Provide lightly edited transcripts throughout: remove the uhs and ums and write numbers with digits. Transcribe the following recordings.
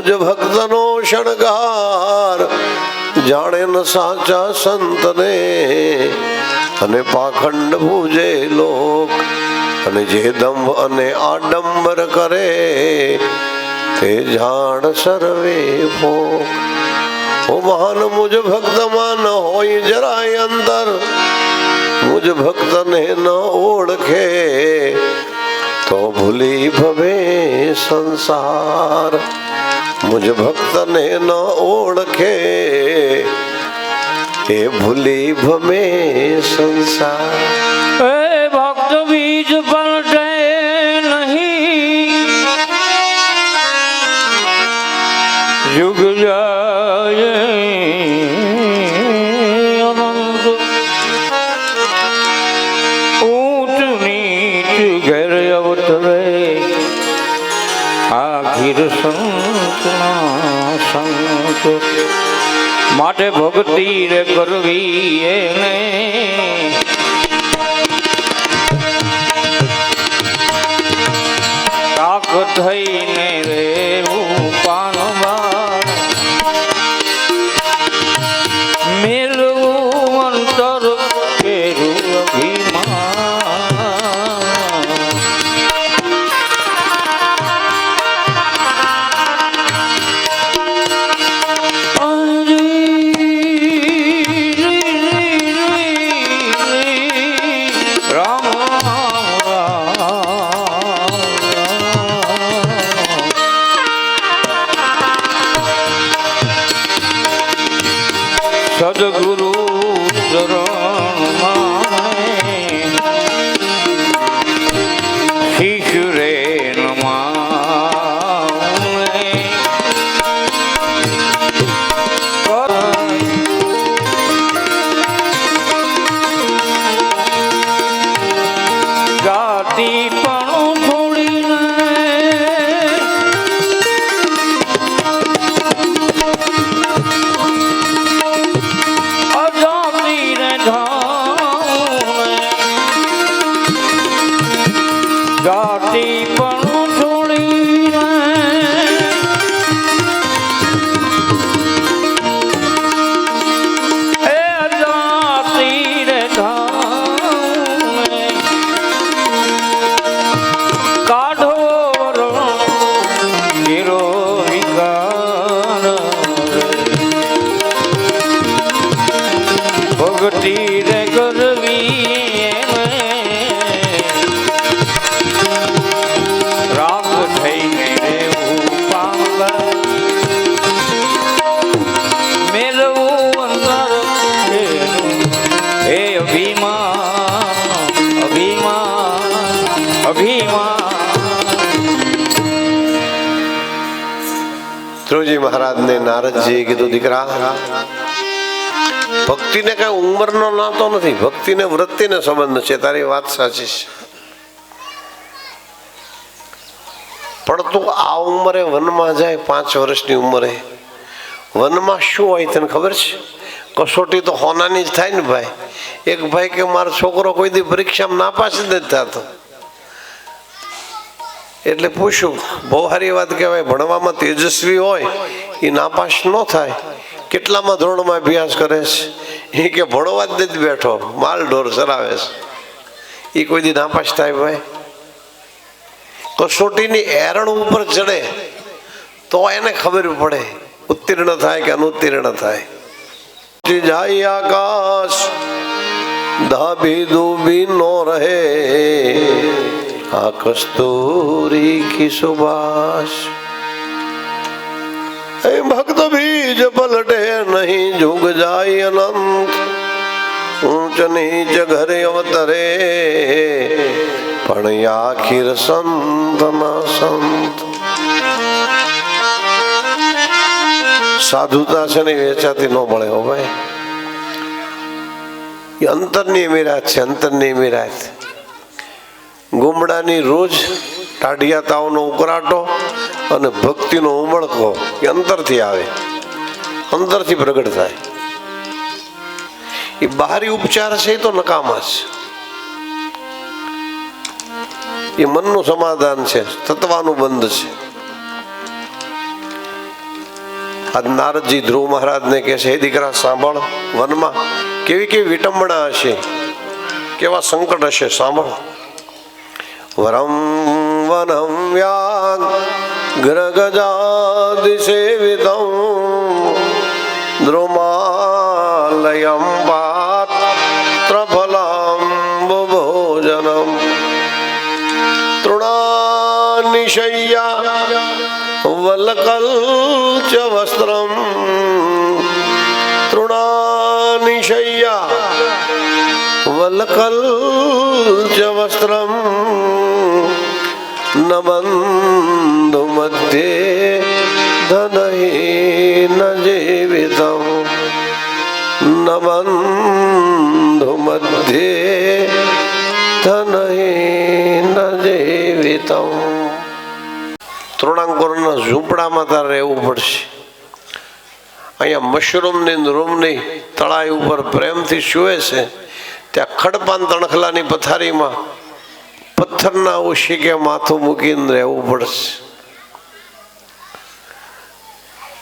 મુજ ભક્તનો શણગાર જાણે ન સાચા સંતને અને પાખંડ પૂજે લોક અને જે દંભ અને આડંબર કરે તે જાણ સર્વે ભોગ ઓ મહાન મુજ ભક્તમાં ન હોય જરાય અંતર મુજ ભક્તને ન ઓળખે તો ભૂલી ભવે સંસાર મુજ ભક્તને ન ઓળખે એ ભૂલી ભવે સંસાર એ ભક્ત બીજ પલટે નહીં યુગ જાય અનંત ઊંચ નીચ ઘેર અવતરે આખીર સંતના સંત માટે ભક્તિ રે કરવી એને તાક થઈને રેવું પાનવાર મેલવું અંતર કેરું સદગુરુ ચરણમાં શિષ્ય રે નમાવે જાતિ પણ છોડીને જાતિ પણ છોડીને એ જાતિ રે ધામે કાઢો ગીરો વિકાર ભક્તિ રે કરવી ધ્રુવજી મહારાજને નારદજીએ કીધું, દીકરા ભક્તિને કઈ ઉંમરનો નાતો નથી, ભક્તિને વૃત્તિને સંબંધ છે. તારી વાત સાચી છે, પણ તું આ ઉંમરે વનમાં જાય, 5 વર્ષની ઉંમરે વનમાં શું હોય તને ખબર છે? કસોટી તો હોનાની જ થાય ને ભાઈ. એક ભાઈ કે મારો છોકરો કોઈ દી પરીક્ષામાં નાપાસ જ નથી થતો, એટલે પૂછ્યું, બહુ સારી વાત કહેવાય, ભણવામાં તેજસ્વી હોય એ નાપાસ ન થાય. કેટલામાં ધોરણમાં અભ્યાસ કરે છે? એ કે ભણવા જ નથી બેઠો, માલ ઢોર ચરાવે છે. એ કોઈ દી નાપાસ થાય ભાઈ? કસોટીની એરણ ઉપર ચડે તો એને ખબર પડે ઉત્તીર્ણ થાય કે અનુત્તીર્ણ થાય. જાય આકાશ ધાબી દૂબી નો રહે આ કસ્તુરી કી સુબાસ. એ ભક્ત બીજ પલટે નહીં જુગ જાય અનંત ઊંચ નીચ ઘરે અવતરે પણ આખીર સંત ના સંત. સાધુતા છે ને વેચાતી ન મળે હો ભાઈ. એ અંતરની અમીરાત છે, અંતરની અમીરાત. ગુમડાની રોજ ટાઢિયાતાઓનો ઉકરાટો અને ભક્તિનો ઉમળકો એ અંતરથી આવે, અંતરથી પ્રગટ થાય. એ બહારી ઉપચાર છે એ તો નકામા છે. એ મનનું સમાધાન છે, તત્વાનું બંધ છે. આજ નારદજી ધ્રુવ મહારાજને કહે છે, હે દીકરા સાંભળ, વનમાં કેવી કેવી વિટંબણા હશે, કેવા સંકટ હશે, સાંભળ. વરમ વનમ વ્યાઘ્રગજાદિસેવિતં દ્રુમાલયં પાત્રફલામ્બુભોજનમ તૃણાનિશય્યા વલકલ્ચ વસ્ત્રમ તૃણાનિશય્યા વલકલ્ચ વસ્ત્રમ ન બંધુ મધ્યે ધનહીન જીવિતમ ન બંધુ મધ્યે ધનહીન જીવિતમ. તૃણાંકુરના ઝૂંપડામાં તારે રહેવું પડશે. અહીંયા મશરૂમની રૂમની તળાઈ ઉપર પ્રેમથી સૂવે છે, ત્યાં ખડપાન તણખલાની પથારીમાં પથ્થરના ઓશિકે માથું મૂકીને રહેવું પડશે.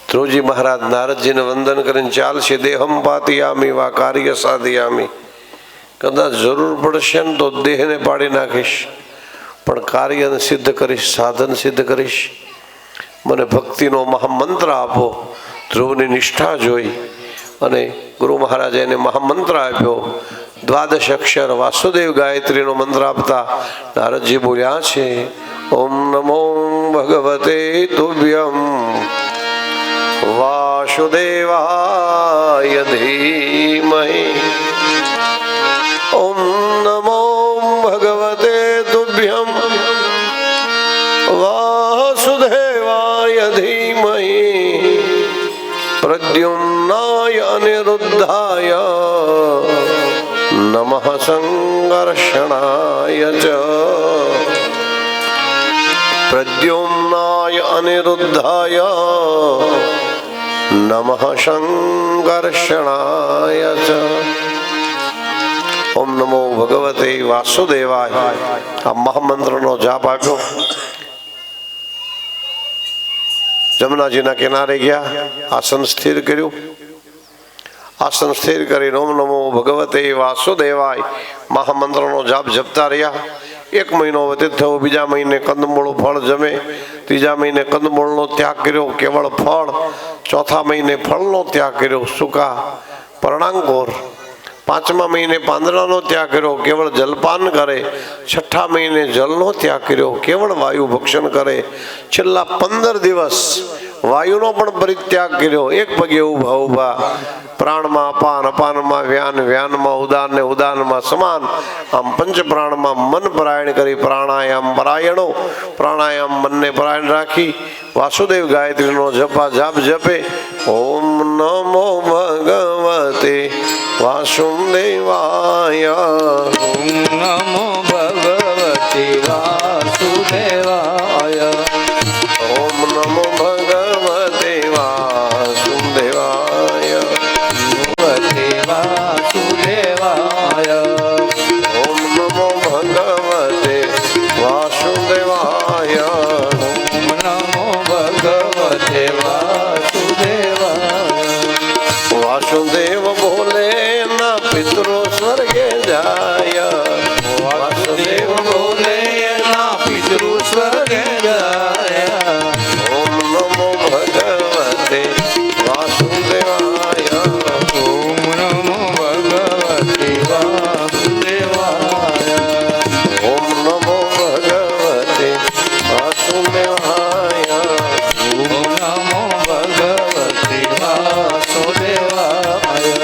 ધ્રુવજી મહારાજ નારદજીને વંદન કરીને ચાલશે. દેહમ પાતિયામી વા કાર્ય સાધયામી. કદાચ જરૂર પડશે ને તો દેહને પાડી નાખીશ, પણ કાર્યને સિદ્ધ કરીશ, સાધન સિદ્ધ કરીશ. મને ભક્તિનો મહામંત્ર આપો. ધ્રુવની નિષ્ઠા જોઈ અને ગુરુ મહારાજે એને મહામંત્ર આપ્યો. દ્વાદશ અક્ષર વાસુદેવ ગાયત્રીનો મંત્ર આપતા નારદજી બોલ્યા છે, ઓમ નમો ભગવતે તુભ્યમ વાસુદેવાય ધીમહિ. ઓમ નમો ભગવતે તુભ્યમ વાસુદેવાય ધીમહિ પ્રદ્યુમ્નાય અનિરુદ્ધાય નમઃ સંઘર્ષણાય ચ. પ્રદ્યુમ્નાય અનિરુદ્ધાય નમઃ સંઘર્ષણાય ચ. ઓમ નમો ભગવતે વાસુદેવાય. આ મહામંત્રનો જાપ આપ્યો. જમનાજીના કિનારે ગયા, આસન સ્થિર કર્યું. આસન સ્થિર કરીને ઓમ નમો ભગવતે વાસુદેવાય મહામંત્રનો જાપ જપતા રહ્યા. 1 મહિનો વ્યતીત થયો. બીજા મહિને કંદમૂળ ફળ જમે. ત્રીજા મહિને કંદમૂળનો ત્યાગ કર્યો, કેવળ ફળ. ચોથા મહિને ફળનો ત્યાગ કર્યો, સૂકા પરણાંકોર. 5મા મહિને પાંદડાનો ત્યાગ કર્યો, કેવળ જલપાન કરે. 6ઠા મહિને જલનો ત્યાગ કર્યો, કેવળ વાયુ ભક્ષણ કરે. છેલ્લા 15 દિવસ વાયુનો પણ પરિત્યાગ કર્યો. એક પગે ઊભા ઊભા. પ્રાણમાં અપાન, અપાનમાં વ્યાન, વ્યાનમાં ઉદાન ને ઉદાનમાં સમાન. આમ પંચ પ્રાણમાં મન પરાયણ કરી પ્રાણાયામ પરાયણો. પ્રાણાયામ મનને પરાયણ રાખી વાસુદેવ ગાયત્રીનો જપા જાપ જપે. ઓમ નમો ભગવતે વાસુદેવાય. ઓમ નમો ભગવતે વાસુદેવાય. ઓમ નમો ભગવતે વાસુદેવાય. ભગવતે વાસુદેવાય. ઓમ નમો ભગવતે વાસુદેવાય. ઓમ નમો ભગવતે વાસુદેવાય. વાસુદેવ બોલે ના પિતરો સ્વર્ગે જાય. વાસુદેવ બોલે ના પિતૃ સ્વર્ગે જાય. ઓમ નમો ભગવતે વાસુદેવાય. ઓમ નમો ભગવતે વાસુદેવાય. ઓમ નમો ભગવતે વાસુદેવાય. ઓમ નમો ભગવતે વાસુદેવાય.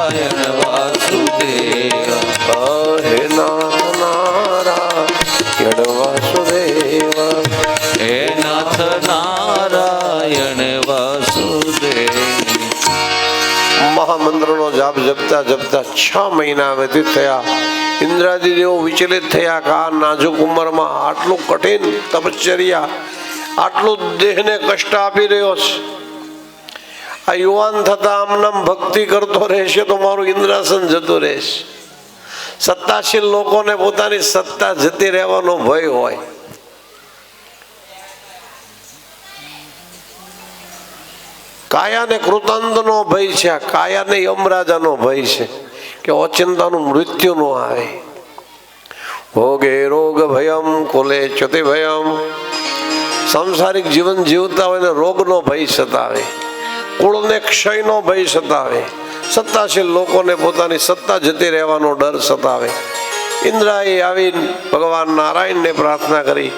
નારાયણ વાસુદેવ હે નાથ નારાયણ વાસુદેવ હે નાથ નારાયણ વાસુદેવ મહામંત્રનો જાપ જપતા જપતા 6 મહિના વ્યતીત થયા. ઇન્દ્રાદી દેવો વિચલિત થયા કે આ નાજુક ઉંમરમાં આટલું કઠિન તપશ્ચર્યા, આટલું દેહને કષ્ટ આપી રહ્યો છે. આ યુવાન થતા આમનામ ભક્તિ કરતો રહેશે તો મારું ઇન્દ્રાસન જતું રહેશે. સત્તાશીલ લોકોને પોતાની સત્તા જતી રહેવાનો ભય હોય. કાયાને કૃતાંતનો ભય છે, આ કાયાને યમરાજાનો ભય છે કે ઓચિંતાનું મૃત્યુ ન આવે. ભોગે રોગ ભયમ કુલે ચ્યુતિ ભયમ. સાંસારિક જીવન જીવતા હોય ને રોગનો ભય સતાવે, કુળને ક્ષયનો ભય સતાવે, સત્તાશીલ લોકોને પોતાની સત્તા જતી રહેવાનો ડર સતાવે. ઇન્દ્રાએ આવી ભગવાન નારાયણને પ્રાર્થના કરી.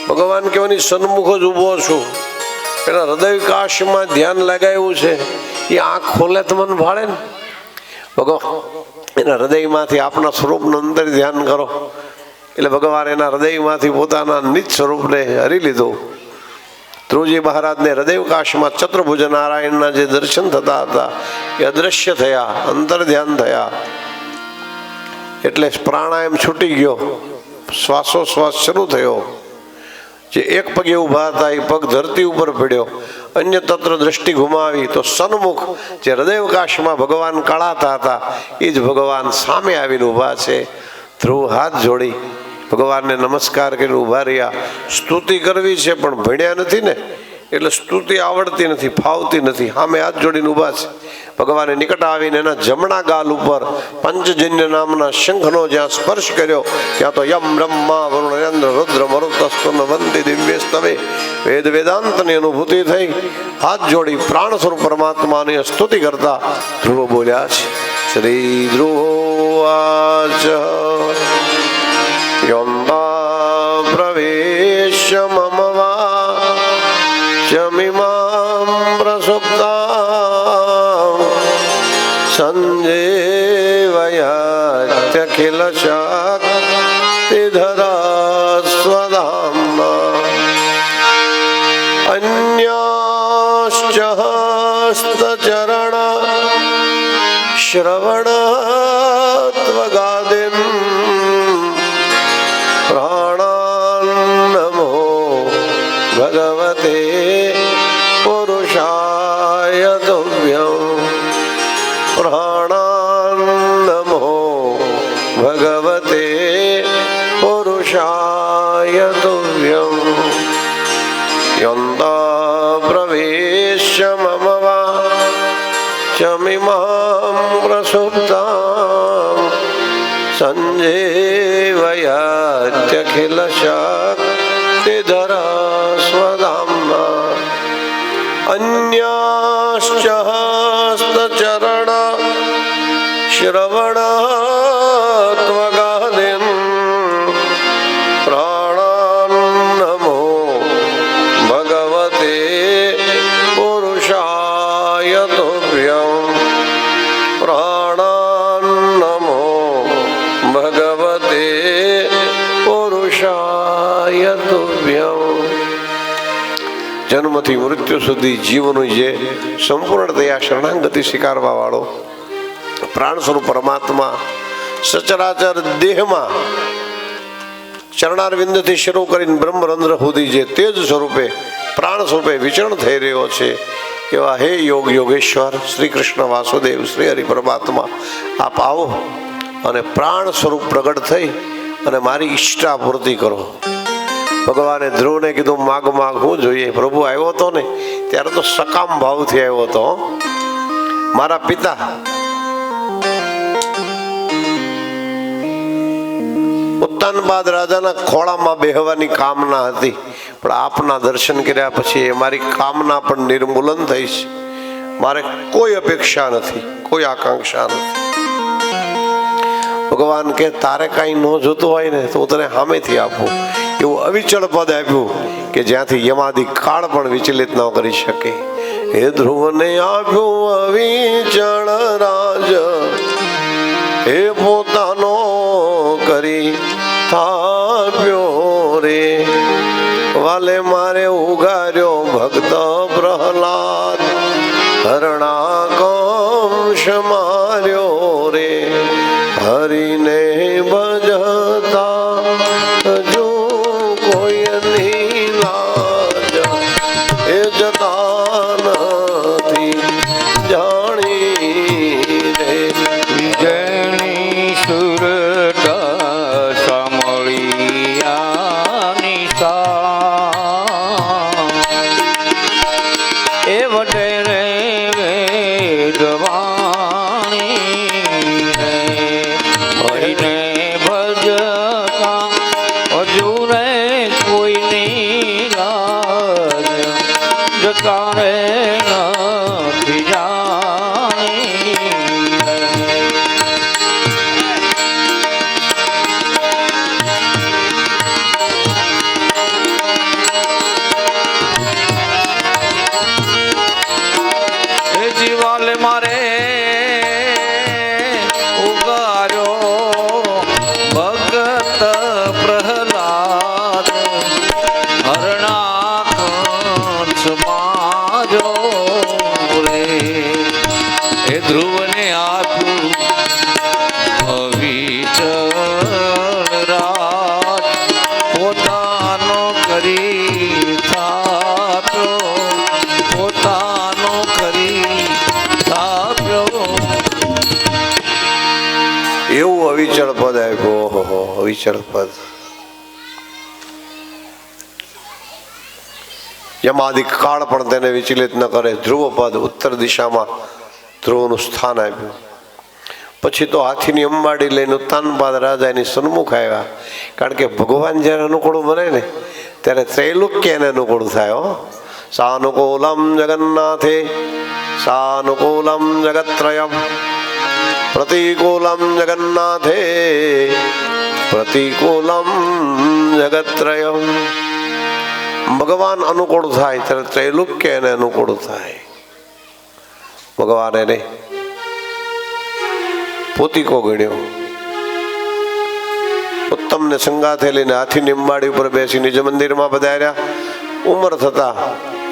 ભગવાન કેવાની સન્મુખ જ ઊભો છું, એના હૃદયકાશમાં ધ્યાન લગાવ્યું છે. એ આંખ ખોલે તો મન ભાળે ને. ભગવાન એના હૃદયમાંથી આપના સ્વરૂપનું અંદર ધ્યાન કરો. એટલે ભગવાન એના હૃદયમાંથી પોતાના નિજ સ્વરૂપને હરી લીધું. ધ્રુવજી મહારાજને હૃદયકાશમાં ચતુર્ભુજ નારાયણના જે દર્શન થતા હતા એ અદ્રશ્ય થયા, અંતર ધ્યાન થયા. એટલે પ્રાણાયામ છૂટી ગયો, શ્વાસોશ્વાસ શરૂ થયો. જે એક પગે ઊભા હતા એ પગ ધરતી ઉપર પડ્યો. અન્ય તત્ર દ્રષ્ટિ ઘુમાવી તો સન્મુખ જે હૃદયકાશમાં ભગવાન કળાતા હતા એ જ ભગવાન સામે આવીને ઊભા છે. ધ્રુવ હાથ જોડી ભગવાનને નમસ્કાર કરીને ઊભા રહ્યા. સ્તુતિ કરવી છે પણ ભણ્યા નથી ને, એટલે સ્તુતિ આવડતી નથી, ફાવતી નથી. સામે હાથ જોડીને ઊભા છે. ભગવાને નિકટ આવીને એના જમણા ગાલ ઉપર પંચજન્ય નામના શંખનો જ્યાં સ્પર્શ કર્યો ત્યાં તો યમ બ્રહ્મા વરુણ નરેન્દ્ર રુદ્ર મરુતસ્તુન વંદે દિવ્ય સ્તવે વેદ વેદાંતની અનુભૂતિ થઈ. હાથ જોડી પ્રાણ સ્વરૂપ પરમાત્માની સ્તુતિ કરતા ધ્રુવ બોલ્યા છે. શ્રી ધ્રુવાચ યંબા પ્રવેશ્ય મમ વાચમિમાં પ્રસુપ્તાં સંજેવયાત્યખિલ શક્તિધરા સ્વધામ્ના અન્યાશ્ચ હસ્તચરણ શ્રવણત્વગાદિન પ્રાણાન્નમો ભગવતે પુરુષાય તુભ્યં. પ્રાણાન્નમો ભગવતે પુરુષાય તુભ્યં. યંતા પ્રવેશ્ય મમ વાચમિમાં પ્રસુપ્તાં સંજેવયાત્યખિલ શક્તિધરા સ્વધામ્ના અન્યાશ્ચ હસ્તચરણ શ્રવણત્વગાદિન પ્રાણાન્નમો ભગવતે પુરુષાય તુભ્યં. પ્રાણાન્નમો ભગવતે પુરુષાય તુભ્યં. જન્મથી મૃત્યુ સુધી જીવનું જે સંપૂર્ણતયા શરણાગતિ સ્વીકારવા વાળો પ્રાણ સ્વરૂપ પરમાત્મા સચરાચર દેહમાં ચરણારવિંદથી શરૂ કરીને બ્રહ્મરંધ્ર સુધી જે તેજ સ્વરૂપે પ્રાણ સ્વરૂપે વિચરણ થઈ રહ્યો છે એવા હે યોગ યોગેશ્વર શ્રી કૃષ્ણ વાસુદેવ શ્રી હરિ પરમાત્મા આપ આવો અને પ્રાણ સ્વરૂપ પ્રગટ થઈ અને મારી ઈષ્ટા પૂર્તિ કરો. ભગવાને ધ્રુવને કીધું માગ માગ હું જોઈએ. પ્રભુ આવ્યો હતો ને ત્યારે તો સકામ ભાવથી આવ્યો હતો. મારા પિતા ઉત્તાનપાદ રાજાના ખોળામાં બેહવાની કામના હતી, પણ આપના દર્શન કર્યા પછી એ મારી કામના પણ નિર્મૂલન થઈ છે. મારે કોઈ અપેક્ષા નથી, કોઈ આકાંક્ષા નથી. ભગવાન કે તારે કાંઈ ન જોતું હોય ને તો હું તને સામેથી આપું. એવું અવિચળ પદ આપ્યું કે જ્યાંથી યમાદિ કાળ પણ વિચલિત ન કરી શકે. હે ધ્રુવને આપ્યું અવિચળ રાજ, હે પોતાનો કરી થાપ્યો રે. વાલે મારે ઉગાર્યો ભક્ત પ્રહલાદ, હરણાકંશ માર્યો રે. હરિને ભજતા જો કોઈની લાજ, એ જતા નથી જાણી રે. વિજયની સુરત સાંભળિયાની એ વટે રે વેદવાણી રે. હરિને ભજતા હજુ રે કોઈની લાજ, જતા રે નથી જાણી રે. હે જીવાલે મારે ઉગાર્યો ભગત પ્રહલાદ, હરણાકંશ માર્યો રે. હે ધ્રુવને આપ્યું અવિચળ રાજ, પોતાનો કરી થાપ્યો, પોતાનો કરી થાપ્યો. એવું અવિચળ પદ આપ્યું. ઓહો, અવિચળ પદ. યમાદિ કાળ પણ તેને વિચલિત ન કરે. ધ્રુવ પદ, ઉત્તર દિશામાં ધ્રુવનું સ્થાન આપ્યું. પછી તો હાથીની અંબાડી લઈને ઉત્તાનપાદ રાજા એની સન્મુખ આવ્યા. કારણ કે ભગવાન જ્યારે અનુકૂળ બને ને ત્યારે ત્રૈલોક્ય એને અનુકૂળ થાય. હો, સાનુકૂલમ જગન્નાથે સાનુકૂલમ જગત્રયમ, પ્રતિકૂલમ જગન્નાથે પ્રતિકૂલમ જગત્રયમ. ભગવાન અનુકૂળ થાય ત્યારે ત્રૈલોક્ય એને અનુકૂળ થાય. ભગવાન એને પોતીકો ગણ્યો. ઉત્તમને સંગાથે લઈને હાથીની અંબાડી ઉપર બેસી નિજ મંદિરમાં પધાર્યા. ઉંમર થતા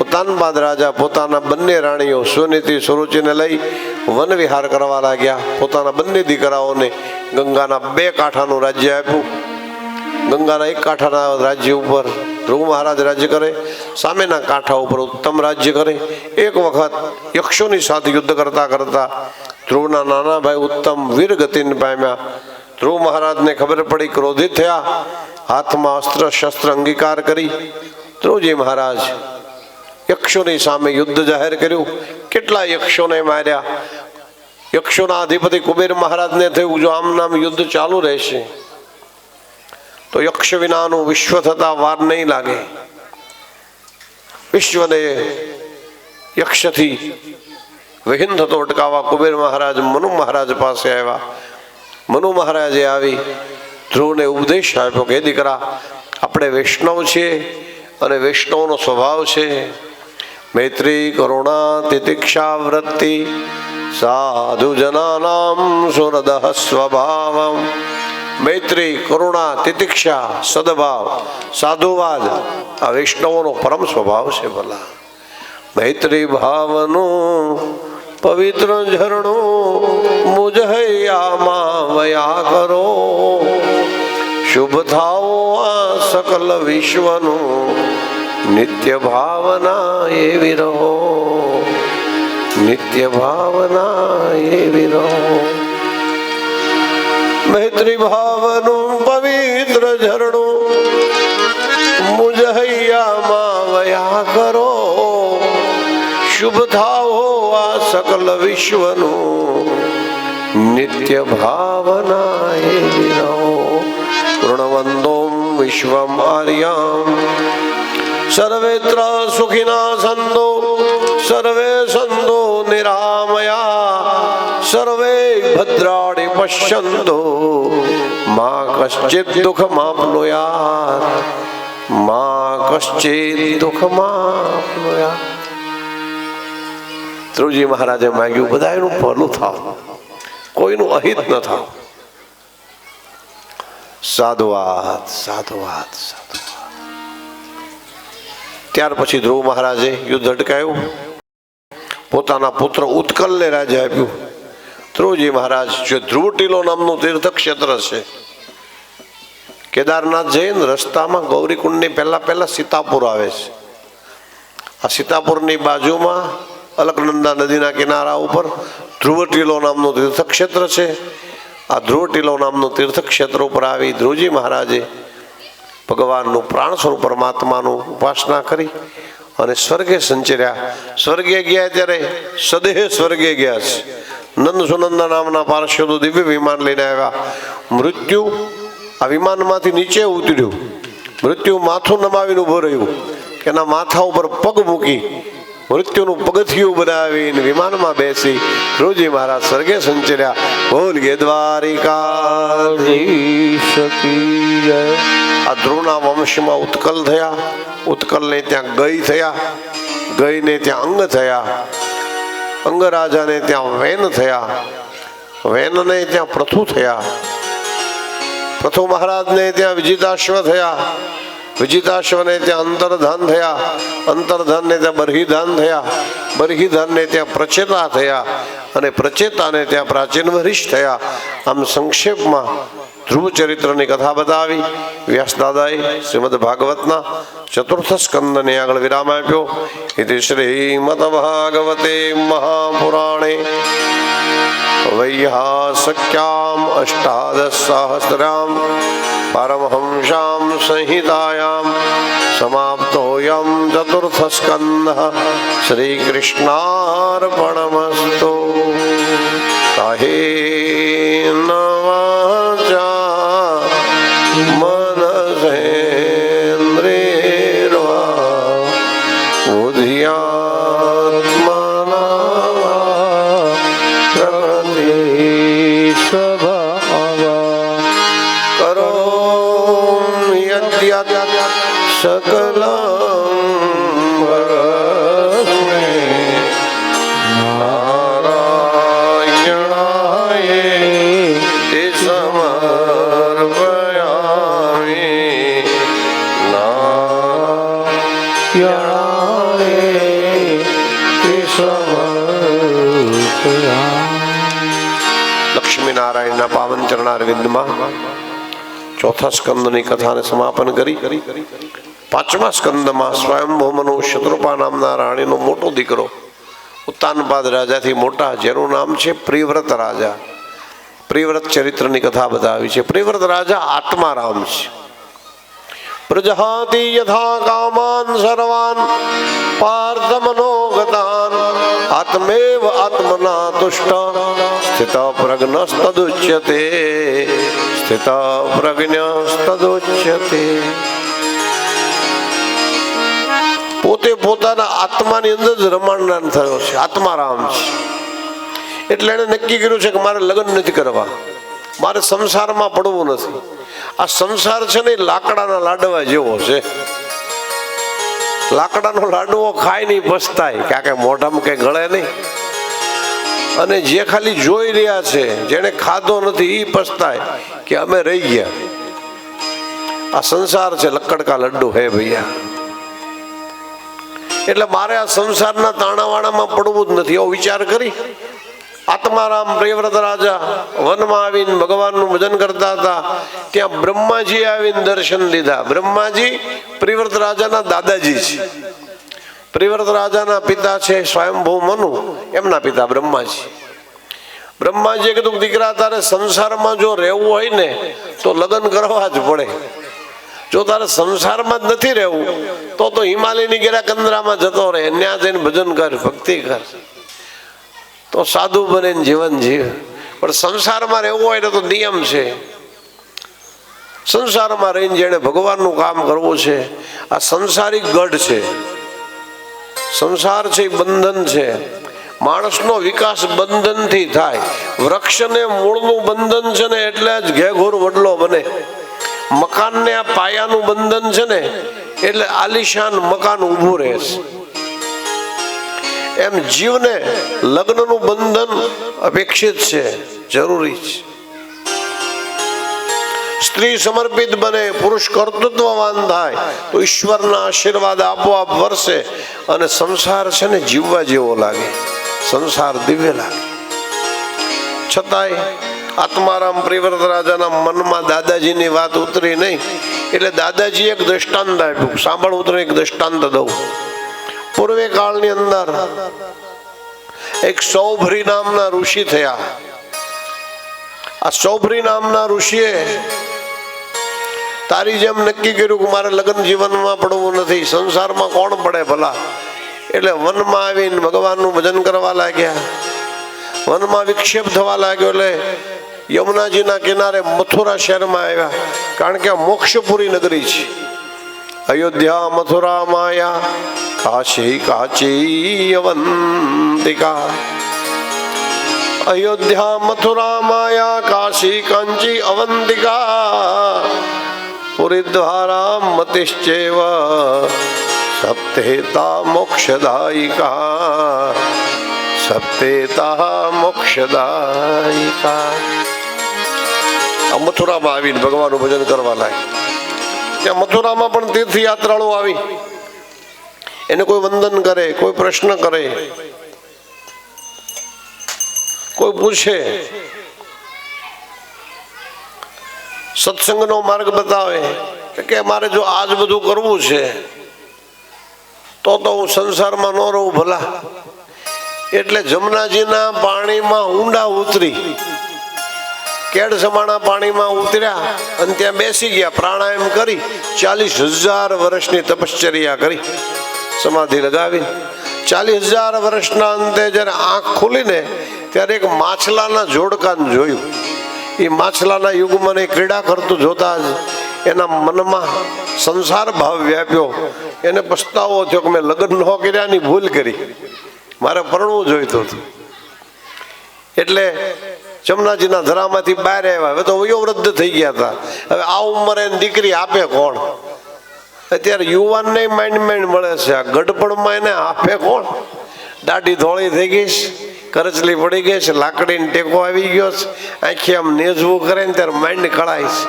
ઉત્તાનપાદ રાજા પોતાના બંને રાણીઓ સુનીતિ સુરુચિને લઈ વન વિહાર કરવા લાગ્યા. પોતાના બંને દીકરાઓને ગંગાના 2 કાંઠાનું રાજ્ય આપ્યું. ગંગાના 1 કાંઠાના રાજ્ય ઉપર ધ્રુવ મહારાજ રાજ્ય કરે, સામેના કાંઠા ઉપર ઉત્તમ રાજ્ય કરે. એક વખત યક્ષોની સાથે યુદ્ધ કરતા કરતા ધ્રુવના નાના ભાઈ ઉત્તમ વીર ગતિને પામ્યા. ધ્રુવ મહારાજને ખબર પડી, ક્રોધિત થયા, હાથમાં અસ્ત્ર શસ્ત્ર અંગીકાર કરી ધ્રુવજી મહારાજ યક્ષોની સામે યુદ્ધ જાહેર કર્યું. કેટલા યક્ષોને માર્યા. યક્ષોના અધિપતિ કુબેર મહારાજને થયું, જો આમ નામ યુદ્ધ ચાલુ રહેશે તો યક્ષ વિનાનું વિશ્વ થતા વાર નહીં લાગે. વિશ્વને યક્ષથી વિહીન થતો અટકાવવા કુબેર મહારાજ મનુ મહારાજ પાસે આવ્યા. મનુ મહારાજે આવી ધ્રુવને ઉપદેશ આપ્યો કે દીકરા, આપણે વૈષ્ણવ છીએ અને વૈષ્ણવનો સ્વભાવ છે મૈત્રી, કરુણા, તિતિક્ષા, વૃત્તિ, સાધુ જનાનામ સુરદ સ્વભાવમ. મૈત્રી, કરુણા, તિતિક્ષા, સદભાવ, સાધુવાદ આ વૈષ્ણવોનો પરમ સ્વભાવ છે. ભલા મૈત્રી ભાવનું પવિત્ર ઝરણું મુજહૈયામાં વયા કરો. શુભ થાઓ આ સકલ વિશ્વનું, નિત્ય ભાવના એવી રહો, નિત્ય ભાવના એવી રહો. મૈત્રી ભાવનું પવિત્ર ઝરણું મુજહૈયામાં વયા કરો. શુભ થાઓ આ સકલ વિશ્વનું, નિત્ય ભાવના એવી રહો. પૂર્ણવંદોમ વિશ્વમ આર્યામ સર્વેત્ર સુખિના સંતો સર્વે સંતો નિરામયા સર્વે ભદ્રાણિ પશ્યન્તો મા કશ્ચિત દુઃખમાપ્નુયાત. માં કશ્ચિત દુઃખમાં. ધ્રુવજી મહારાજે માંગ્યું બધાનું ભલું થાવ, કોઈનું અહિત ન થાવ. સાધુવાદ સાધુવાદ સાધુવાદ. ત્યાર પછી ધ્રુવ મહારાજે યુદ્ધ અટકાયું, પોતાના પુત્ર ઉત્કલને રાજ્ય આપ્યું. ધ્રુવજી મહારાજ જે ધ્રુવ ટીલો નામનું તીર્થક્ષેત્ર છે, કેદારનાથ જઈને રસ્તામાં ગૌરીકુંડની પહેલા સીતાપુર આવે છે. આ સીતાપુરની બાજુમાં અલકનંદા નદીના કિનારા ઉપર ધ્રુવ ટીલો નામનું તીર્થક્ષેત્ર છે. આ ધ્રુવ ટીલો નામનું તીર્થક્ષેત્ર ઉપર આવી ધ્રુવજી મહારાજે ભગવાનનું પ્રાણ સ્વરૂપ પરમાત્માનું ઉપાસના કરી અને સ્વર્ગે સંચર્યા. સ્વર્ગે ગયા ત્યારે સદેહ સ્વર્ગે ગયા છે. નંદ સુનંદા નામના પાર્ષદો દિવ્ય વિમાન લઈને આવ્યા. મૃત્યુ આ વિમાનમાંથી નીચે ઉતર્યું. મૃત્યુ માથું નમાવીને ઊભો રહ્યું કે એના માથા ઉપર પગ મૂકી મૃત્યુનું પગથિયું બનાવીને વિમાનમાં બેસી ધ્રુવજી મહારાજ સ્વર્ગે સંચર્યા. બોલ ગે દ્વારિકાધીશ કી જય. આ ધ્રુવના વંશમાં ઉત્કલ થયા, ઉત્કલને ત્યાં ગઈ થયા, ગઈને ત્યાં અંગ થયા, અંગરાજાને ત્યાં વેન થયા, વેનને ત્યાં પ્રથુ થયા, પ્રથુ મહારાજને ત્યાં વિજિતાશ્વ થયા, વિજિતાશ્વને ત્યાં અંતર્ધાન થયા, અંતર્ધાનને ત્યાં બરહીધાન થયા, બરહીધાનને ત્યાં પ્રચેતા થયા અને પ્રચેતાને ત્યાં પ્રાચીન વરિષ્ઠ થયા. આમ સંક્ષેપમાં ધ્રુવ ચરિત્રની કથા બતાવી વ્યાસદાદાએ શ્રીમદ ભાગવતના ચતુર્થ સ્કંદને આગળ વિરામ આપ્યો. ઇતિ શ્રીમદ ભાગવતે મહાપુરાણે વૈહાસક્યામ અષ્ટાદશસહસ્રામ પરમહંસામ સંહિતાયામ સમાપ્તોયમ ચતુર્થ સ્કંદઃ. શ્રીકૃષ્ણાર્પણમસ્તુ. કાયેન વાચા મનસેન્દ્રિયર્વા બુદ્ધ્યાત્મના પ્રકૃતિ સ્વભાવા કરોમિ યદ્યત સકલં વરસ્મૈ નારાયણાય સમર્પયામિ. લક્ષ્મીનારાયણના પાવન ચરણારવિંદમાં ચોથા સ્કંદની કથાને સમાપન કરી. પાંચમા સ્કંદમાં સ્વયંભૂમનો શત્રુપા નામના રાણીનો મોટો દીકરો ઉત્તાનપાદ રાજાથી મોટા, જેનું નામ છે પ્રિવ્રત રાજા. પ્રિવ્રત ચરિત્રની કથા બતાવી છે. પ્રિવ્રત રાજા આત્મારામ છે. પ્રજહાતિ યથા કામાન સર્વાન પાર્થ મનોગતાન આત્મેવ આત્મના તુષ્ટ સ્થિત પ્રજ્ઞસ્તદુચ્યતે. સ્થિત પ્રજ્ઞસ્તદુચ્યતે. પોતે પોતાના આત્માની અંદર જ રમણદાન થયો છે, આત્મારામ છે. એટલે એને નક્કી કર્યું છે કે મારે લગ્ન નથી કરવા, મારે સંસારમાં પડવું નથી. આ સંસાર છે ને લાકડાના લાડવા જેવો છે. લાકડાનો લાડવો ખાય નહીં પસ્તાય, કે મોઢામાં કઈ ગળે નહીં. અને જે ખાલી જોઈ રહ્યા છે, જેને ખાધો નથી એ પસ્તાય કે અમે રહી ગયા. આ સંસાર છે લક્કડકા લડ્ડુ હે ભૈયા. એટલે મારે આ સંસારના તાણાવાણામાં પડવું જ નથી, એવો વિચાર કરી આત્મારામ પ્રિયવ્રત રાજા વનમાં આવીને ભગવાનનું ભજન કરતા હતા. ત્યાં બ્રહ્માજી આવીને દર્શન લીધા. બ્રહ્માજી પ્રિયવ્રત રાજાના દાદાજી છે. પ્રિયવ્રત રાજાના પિતા છે સ્વયંભૂ મનુ, એમના પિતા બ્રહ્માજી. બ્રહ્માજીએ કીધું દીકરા તારે સંસારમાં જો રહેવું હોય ને તો લગ્ન કરવા જ પડે. જો તારે સંસારમાં જ નથી રહેવું તો હિમાલયની ગેરાકંદરામાં જતો રહે, ત્યાં જઈને ભજન કર, ભક્તિ કર, તો સાધુ બને જીવન જીવ. પણ સંસારમાં રહેવું હોય તો નિયમ છે. સંસારમાં રહીને જેને ભગવાનનું કામ કરવું છે, આ સંસારિક ગઢ છે. સંસાર છે એ બંધન છે. માણસનો વિકાસ બંધનથી થાય. વૃક્ષને મૂળનું બંધન છે ને એટલે જ ઘેઘોર વડલો બને. મકાનને આ પાયાનું બંધન છે ને એટલે આલિશાન મકાન ઊભું રહે છે. એમ જીવને લગ્નનું બંધન અપેક્ષિત છે, જરૂરી છે. સ્ત્રી સમર્પિત બને, પુરુષ કર્તૃત્વવાન થાય તો ઈશ્વરના આશીર્વાદ આપોઆપ વરસે અને સંસાર છે ને જીવવા જેવો લાગે, સંસાર દિવ્ય લાગે. છતાંય આત્મારામ પ્રિવ્રત રાજાના મનમાં દાદાજીની વાત ઉતરી નહીં એટલે દાદાજી એક દ્રષ્ટાંત આપ્યું. સાંભળવું તો એક દ્રષ્ટાંત દઉં. પૂર્વે કાળની અંદર એક સૌભરી નામના ઋષિ થયા. આ સૌભરી નામના ઋષિએ તારી જેમ નક્કી કર્યું કે મારે લગ્ન જીવનમાં પડવું નથી, સંસારમાં કોણ પડે ભલા, એટલે વનમાં આવીને ભગવાનનું ભજન કરવા લાગ્યા. વનમાં વિક્ષેપ થવા લાગ્યો એટલે યમુનાજીના કિનારે મથુરા શહેરમાં આવ્યા, કારણ કે આ મોક્ષપુરી નગરી છે. અયોધ્યા મથુરા માયા કાશી કાચી અવંતિકા. અયોધ્યા મથુરા માયા કાશી કાંચી અવંતિકા પુરીદ્વારા મતિશ્ચેવ સપ્તેતા મોક્ષદાયિકા સપ્તેતા મોક્ષદાયિકા. આ મથુરામાં આવીને ભગવાનનું ભજન કરવા લાગ્યા. ત્યાં મથુરામાં પણ તીર્થયાત્રાળુ આવી, એને કોઈ વંદન કરે, કોઈ પ્રશ્ન કરે, કોઈ પૂછે, સત્સંગનો માર્ગ બતાવે કે મારે જો આજ બધું કરવું છે તો હું સંસારમાં ન રહું ભલા. એટલે જમનાજીના પાણીમાં ઊંડા ઉતરી, કેડ સમાણા પાણીમાં ઉતર્યા અને ત્યાં બેસી ગયા. પ્રાણાયામ કરી 40,000 વર્ષની તપશ્ચર્યા કરી, સમાધિ લગાવી. 40,000 વર્ષના અંતે જ્યારે આંખ ખુલીને ત્યારે એક માછલાના જોડકાને જોયું. એ માછલાના યુગમાં ક્રીડા કરતું જોતા જ એના મનમાં સંસાર ભાવ વ્યાપ્યો. એને પસ્તાવો થયો કે મેં લગ્ન ન કર્યાની ભૂલ કરી, મારે પરણવું જોઈતું હતું. એટલે જમનાજીના ધરામાંથી બહાર આવ્યા. હવે તો વયોવૃદ્ધ થઈ ગયા હતા. હવે આ ઉંમરે દીકરી આપે કોણ? અત્યારે યુવાનને માંડ મળે છે, આ ગડપણમાં એને આપે કોણ? દાઢી ધોળી થઈ ગઈ છે, કરચલી પડી ગઈ છે, લાકડીને ટેકો આવી ગયો છે, આખી આમ નેજવું કરે ને ત્યારે માંડ કળાય છે.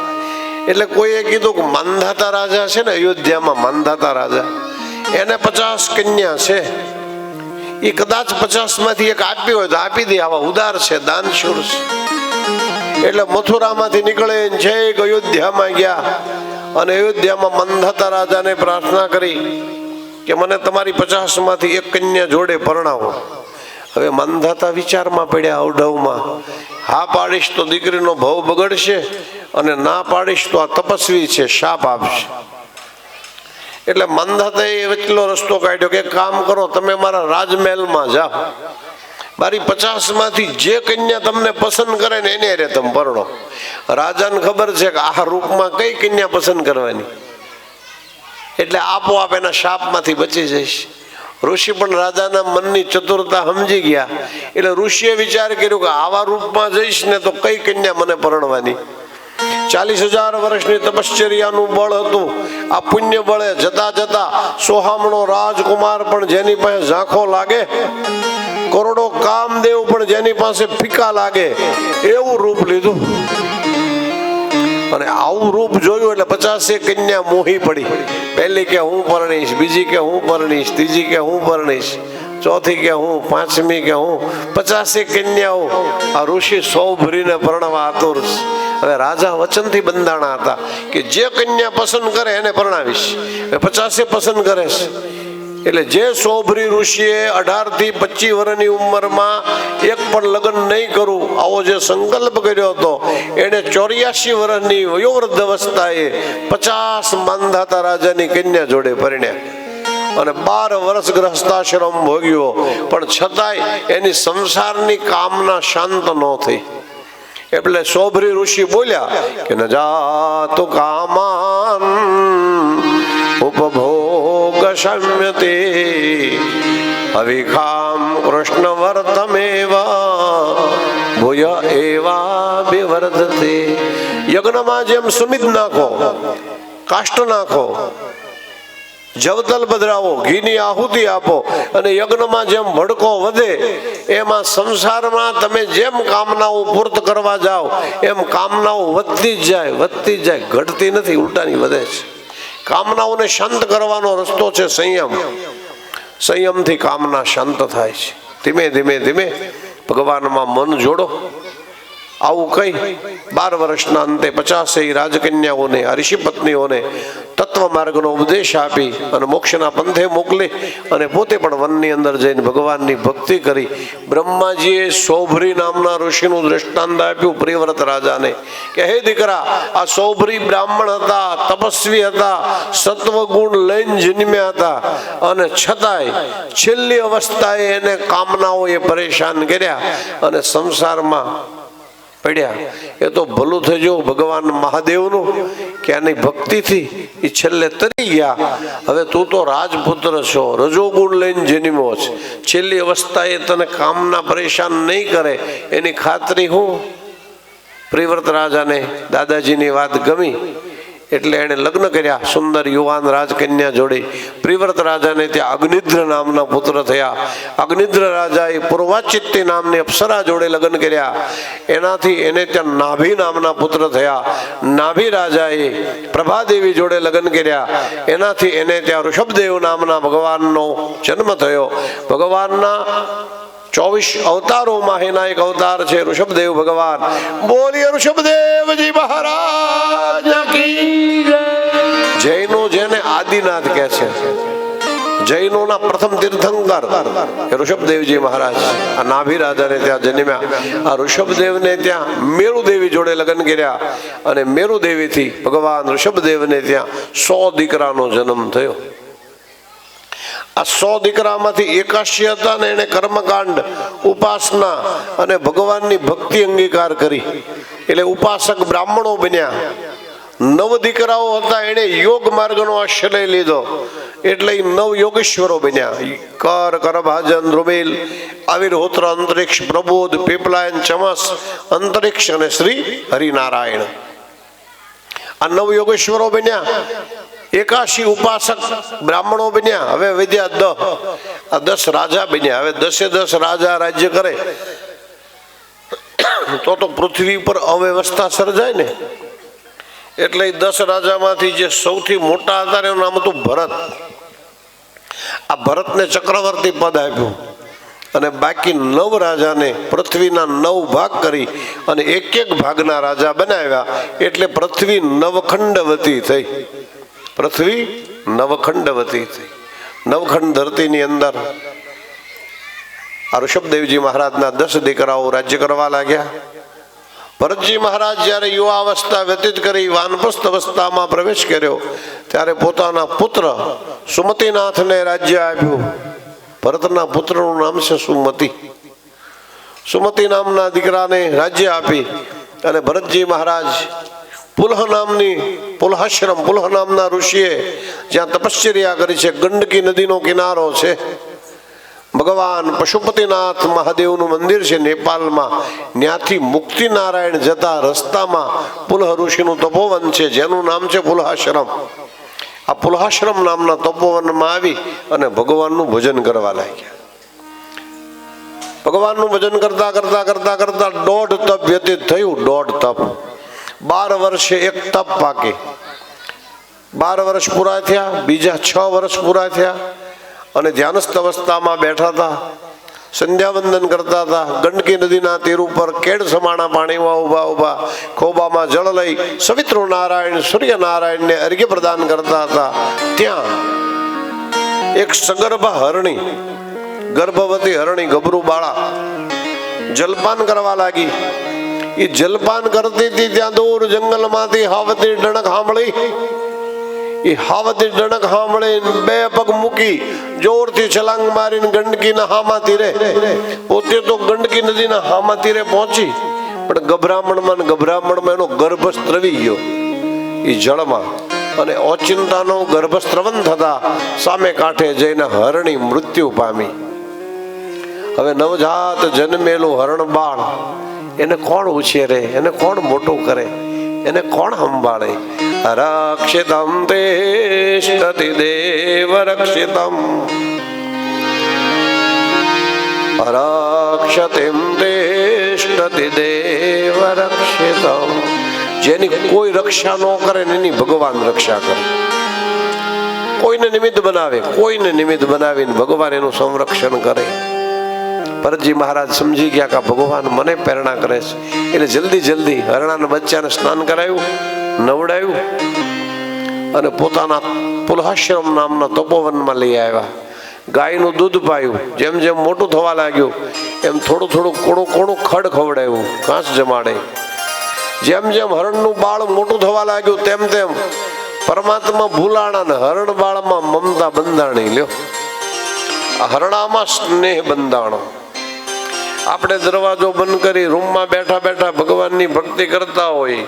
એટલે કોઈએ કીધું કે માંધાતા રાજા છે ને, અયોધ્યામાં માંધાતા રાજા, એને 50 કન્યા છે. એ કદાચ 50 માંથી એક આપી હોય તો આપી દે, આવા ઉદાર છે, દાનશૂર છે. એટલે મથુરામાંથી નીકળે છે, અયોધ્યામાં ગયા અને અયોધ્યામાં માંધાતા રાજાને પ્રાર્થના કરી કે મને તમારી 50 માંથી એક કન્યા જોડે પરણાવો. હવે માંધાતા વિચારમાં પડ્યા, અવઢવમાં. હા પાડીશ તો દીકરીનો ભાવ બગડશે અને ના પાડીશ તો આ તપસ્વી છે, શાપ આપશે. એટલે માંધાતાએ એટલો રસ્તો કાઢ્યો કે કામ કરો, તમે મારા રાજમહેલમાં જાઓ, મારી 50 માંથી જે કન્યા તમને પસંદ કરે ને એને રે તમે પરણો. રાજાને ખબર છે કે આ રૂપમાં કઈ કન્યા પસંદ કરવાની, એટલે આપોઆપ એના શાપમાંથી બચી જઈશ. ઋષિ પણ રાજાના મનની ચતુરતા સમજી ગયા. એટલે ઋષિએ વિચાર કર્યો કે આવા રૂપમાં જઈશ ને તો કઈ કન્યા મને પરણવાની. 40,000 વર્ષની તપશ્ચર્યાનું બળ હતું. આ પુણ્ય બળે જતા જતા સોહામણો રાજકુમાર પણ જેની પાસે ઝાંખો લાગે, કરોડો કામદેવ પણ જેની પાસે ફીકા લાગે, એવું રૂપ લીધું. અને આવું રૂપ જોયું એટલે 50 કન્યા મોહી પડી. પહેલી કે હું પરણીશ, બીજી કે હું પરણીશ, ત્રીજી કે હું પરણીશ, ચોથી કે હું, પાંચમી કે હું, 50 કન્યાઓ આ ઋષિ સૌભરીને પરણવા આતુર. હવે રાજા વચનથી બંધાણા હતા કે જે કન્યા પસંદ કરે એને પરણાવીશ. 50 પસંદ કરે છે. એટલે જે સૌભરી ઋષિએ 18 થી 25 વર્ષની ઉંમરમાં એક પણ લગ્ન નહીં કરું આવો જે સંકલ્પ કર્યો હતો, એને 84 વર્ષની વયોવૃદ્ધ અવસ્થાએ 50 માંધાતા રાજાની કન્યા જોડે પરણ્યા અને 12 વર્ષ ગ્રહસ્થાશ્રમ ભોગ્યો. પણ છતાંય એની સંસારની કામના શાંત ન થઈ. એટલે સૌભરી ઋષિ બોલ્યા કે ન જાતુ કામાન ઉપભોગ શમ્યતે અવિખામ કૃષ્ણ વર્તમેવ ભૂય એવા વિવર્ધતે યજ્ઞમાં જેમ સુમિત નાખો, કાષ્ટ નાખો, જવતલ પધરાવો, ઘીની આહુતિ આપો અને યજ્ઞમાં જેમ ભડકો વધે એમાં સંસારમાં તમે જેમ કામનાઓ પૂર્ત કરવા જાઓ એમ કામનાઓ વધતી જ જાય, ઘટતી નથી, ઉલટાની વધે છે. કામનાઓને શાંત કરવાનો રસ્તો છે સંયમ. સંયમથી કામના શાંત થાય છે. ધીમે ધીમે ધીમે ભગવાનમાં મન જોડો. આવું કઈ 12 વર્ષના અંતે 50 રાજકન્યાઓને, ઋષિ પત્નીઓને તત્વ માર્ગનો ઉપદેશ આપી અને મોક્ષના પંથે મોકલી અને પોતે પણ વનની અંદર જઈને ભગવાનની ભક્તિ કરી. બ્રહ્માજીએ સૌભરી નામના ઋષિનું દ્રષ્ટાંત આપ્યું પ્રિયવ્રત રાજાને કે હે દીકરા, આ સૌભરી બ્રાહ્મણ હતા, તપસ્વી હતા, સત્વગુણ લઈને જન્મ્યા હતા અને છતાંય છેલ્લી અવસ્થાએ એને કામનાઓએ પરેશાન કર્યા અને સંસારમાં પડ્યા. એ તો ભલું થજો ભગવાન મહાદેવનું કે આની ભક્તિથી એ છેલ્લે તરી ગયા. હવે તું તો રાજપુત્ર છો, રજોગુણ લઈને જન્મ્યો છે, છેલ્લી અવસ્થાએ તને કામના પરેશાન નહીં કરે એની ખાતરી હું. પ્રિયવ્રત રાજાને દાદાજીની વાત ગમી એટલે એણે લગ્ન કર્યા સુંદર યુવાન રાજકન્યા જોડે. પ્રિયવ્રત રાજાને ત્યાં અગ્નિદ્ર નામના પુત્ર થયા. અગ્નિદ્ર રાજાએ પૂર્વાચિત્તી નામની અપ્સરા જોડે લગ્ન કર્યા. એનાથી એને ત્યાં નાભી નામના પુત્ર થયા. નાભી રાજાએ પ્રભાદેવી જોડે લગ્ન કર્યા. એનાથી એને ત્યાં ઋષભદેવ નામના ભગવાનનો જન્મ થયો. ભગવાનના 24 અવતારોમાં એના એક અવતાર છે ઋષભદેવ ભગવાન. બોલીએ ઋષભદેવજી મહારાજ કી જય. જૈનો જેને આદિનાથ કહે છે, જૈનોના પ્રથમ તીર્થંકર એ ઋષભદેવજી મહારાજ આ નાભી રાજાને ત્યાં જન્મ્યા. આ ઋષભદેવને ત્યાં મેરુદેવી જોડે લગ્ન કર્યા અને મેરુદેવીથી ભગવાન ઋષભદેવને ત્યાં 100 દીકરાનો જન્મ થયો. આ 100 દીકરામાંથી 81 હતા ને એને કર્મકાંડ, ઉપાસના અને ભગવાનની ભક્તિ અંગીકાર કરી એટલે ઉપાસક બ્રાહ્મણો બન્યા. 9 દીકરાઓ હતા એને યોગ માર્ગનો આશ્રય લીધો એટલે 9 યોગેશ્વરો બન્યા. કરભાજન, ધ્રુમિલ, આવિર્હોત્ર, અંતરિક્ષ, પ્રબોધ, પીપલાયન, ચમસ, અંતરિક્ષ અને શ્રી હરિનારાયણ. આ 9 યોગેશ્વરો બન્યા. 81 ઉપાસક બ્રાહ્મણો બન્યા. હવે વધ્યા 10. આ 10 રાજા બન્યા. હવે 10 રાજા રાજ્ય કરે તો પૃથ્વી પર અવ્યવસ્થા સર્જાય ને. એટલે 10 રાજામાંથી જે સૌથી મોટા હતા એનું નામ હતું ભરત. આ ભરતને ચક્રવર્તી પદ આપ્યું અને બાકી 9 રાજાને પૃથ્વીના 9 ભાગ કરી અને એક ભાગના રાજા બનાવ્યા. એટલે પૃથ્વી નવખંડવતી થઈ. પૃથ્વી નવખંડવતી થઈ. નવખંડ ધરતીની અંદર આ ઋષભદેવજી મહારાજના 10 દીકરાઓ રાજ્ય કરવા લાગ્યા. ભરતજી મહારાજ જ્યારે યુવા અવસ્થા વ્યતીત કરી વાનપ્રસ્થ અવસ્થામાં પ્રવેશ કર્યો ત્યારે પોતાના પુત્ર સુમતિનાથને રાજ્ય આપ્યું. ભરતના પુત્રનું નામ છે સુમતિ. સુમતિ નામના દીકરાને રાજ્ય આપી અને ભરતજી મહારાજ પુલહ નામના ઋષિએ જ્યાં તપશ્ચર્યા કરી છે, ગંડકી નદીનો કિનારો છે, ભગવાન પશુપતિનાથ મહાદેવનું મંદિર છે નેપાળમાં, ત્યાંથી મુક્તિનારાયણ જતા રસ્તામાં પુલહ ઋષિનું તપોવન છે જેનું નામ છે પુલહાશ્રમ. આ પુલહાશ્રમ નામના તપોવનમાં આવી અને ભગવાનનું ભજન કરવા લાગ્યા. ભગવાનનું ભજન કરતા કરતા કરતા કરતા 1.5 તપ વ્યતીત થયું. 1.5 તપ. 12 વર્ષે એક તપ પાકે. 12 વર્ષ પૂરા થયા, બીજા 6 વર્ષ પૂરા થયા અને ધ્યાનસ્થ અવસ્થામાં બેઠા હતા, સંધ્યાવંદન કરતા હતા. ગંડકી નદીના તીર ઉપર કેડ સમાણા પાણીમાં ઊભા ખોબામાં જળ લઈ સવિત્રો નારાયણ સૂર્યનારાયણને અર્ઘ્ય પ્રદાન કરતા હતા. ત્યાં એક સગર્ભા હરણી, ગર્ભવતી હરણી, ગભરું બાળા જલપાન કરવા લાગી. એ જલપાન કરતી હતી ત્યાં દૂર જંગલમાંથી હાવતી ડણક સાંભળી. એ હાવતી ડણક સાંભળી 2 પગ મૂકી જોરથી છલાંગ મારીને ગંડકીના હામા તીરે, પોતે તો ગંડકી નદીના હામા તીરે પહોંચી પણ ગભરામણમાં એનો ગર્ભ સ્ત્રવી ગયો એ જળમાં અને ઓચિંતાનો ગર્ભસ્ત્રવન થતા સામે કાંઠે જઈને હરણી મૃત્યુ પામી. હવે નવજાત જન્મેલું હરણ બાળ એને કોણ ઉછેરે, એને કોણ મોટું કરે? એને કોણ સંભાળે? રક્ષિતમ તિષ્ઠતિ દેવ રક્ષિતમ, રક્ષતિમ તિષ્ઠતિ દેવ રક્ષિતમ. જેની કોઈ રક્ષા ન કરે ને એની ભગવાન રક્ષા કરે. કોઈને નિમિત્ત બનાવે, કોઈને નિમિત્ત બનાવીને ભગવાન એનું સંરક્ષણ કરે. ભરતજી મહારાજ સમજી ગયા કે ભગવાન મને પ્રેરણા કરે છે, એટલે જલ્દી જલ્દી હરણાના બચ્ચાને સ્નાન કરાવ્યું, નવડાવ્યું અને પોતાના પુલહાશ્રમ નામના તપોવનમાં લઈ આવ્યા. ગાયનું દૂધ પાયું. જેમ જેમ મોટું થવા લાગ્યું એમ થોડું થોડું કોણું કોણું ખડ ખવડાવ્યું, ઘાસ જમાડે. જેમ જેમ હરણનું બાળ મોટું થવા લાગ્યું તેમ તેમ પરમાત્મા ભૂલાણા ને હરણ બાળમાં મમતા બંધાણી. લ્યો, હરણામાં સ્નેહ બંધાણો. આપણે દરવાજો બંધ કરી રૂમમાં બેઠા બેઠા ભગવાનની ભક્તિ કરતા હોય,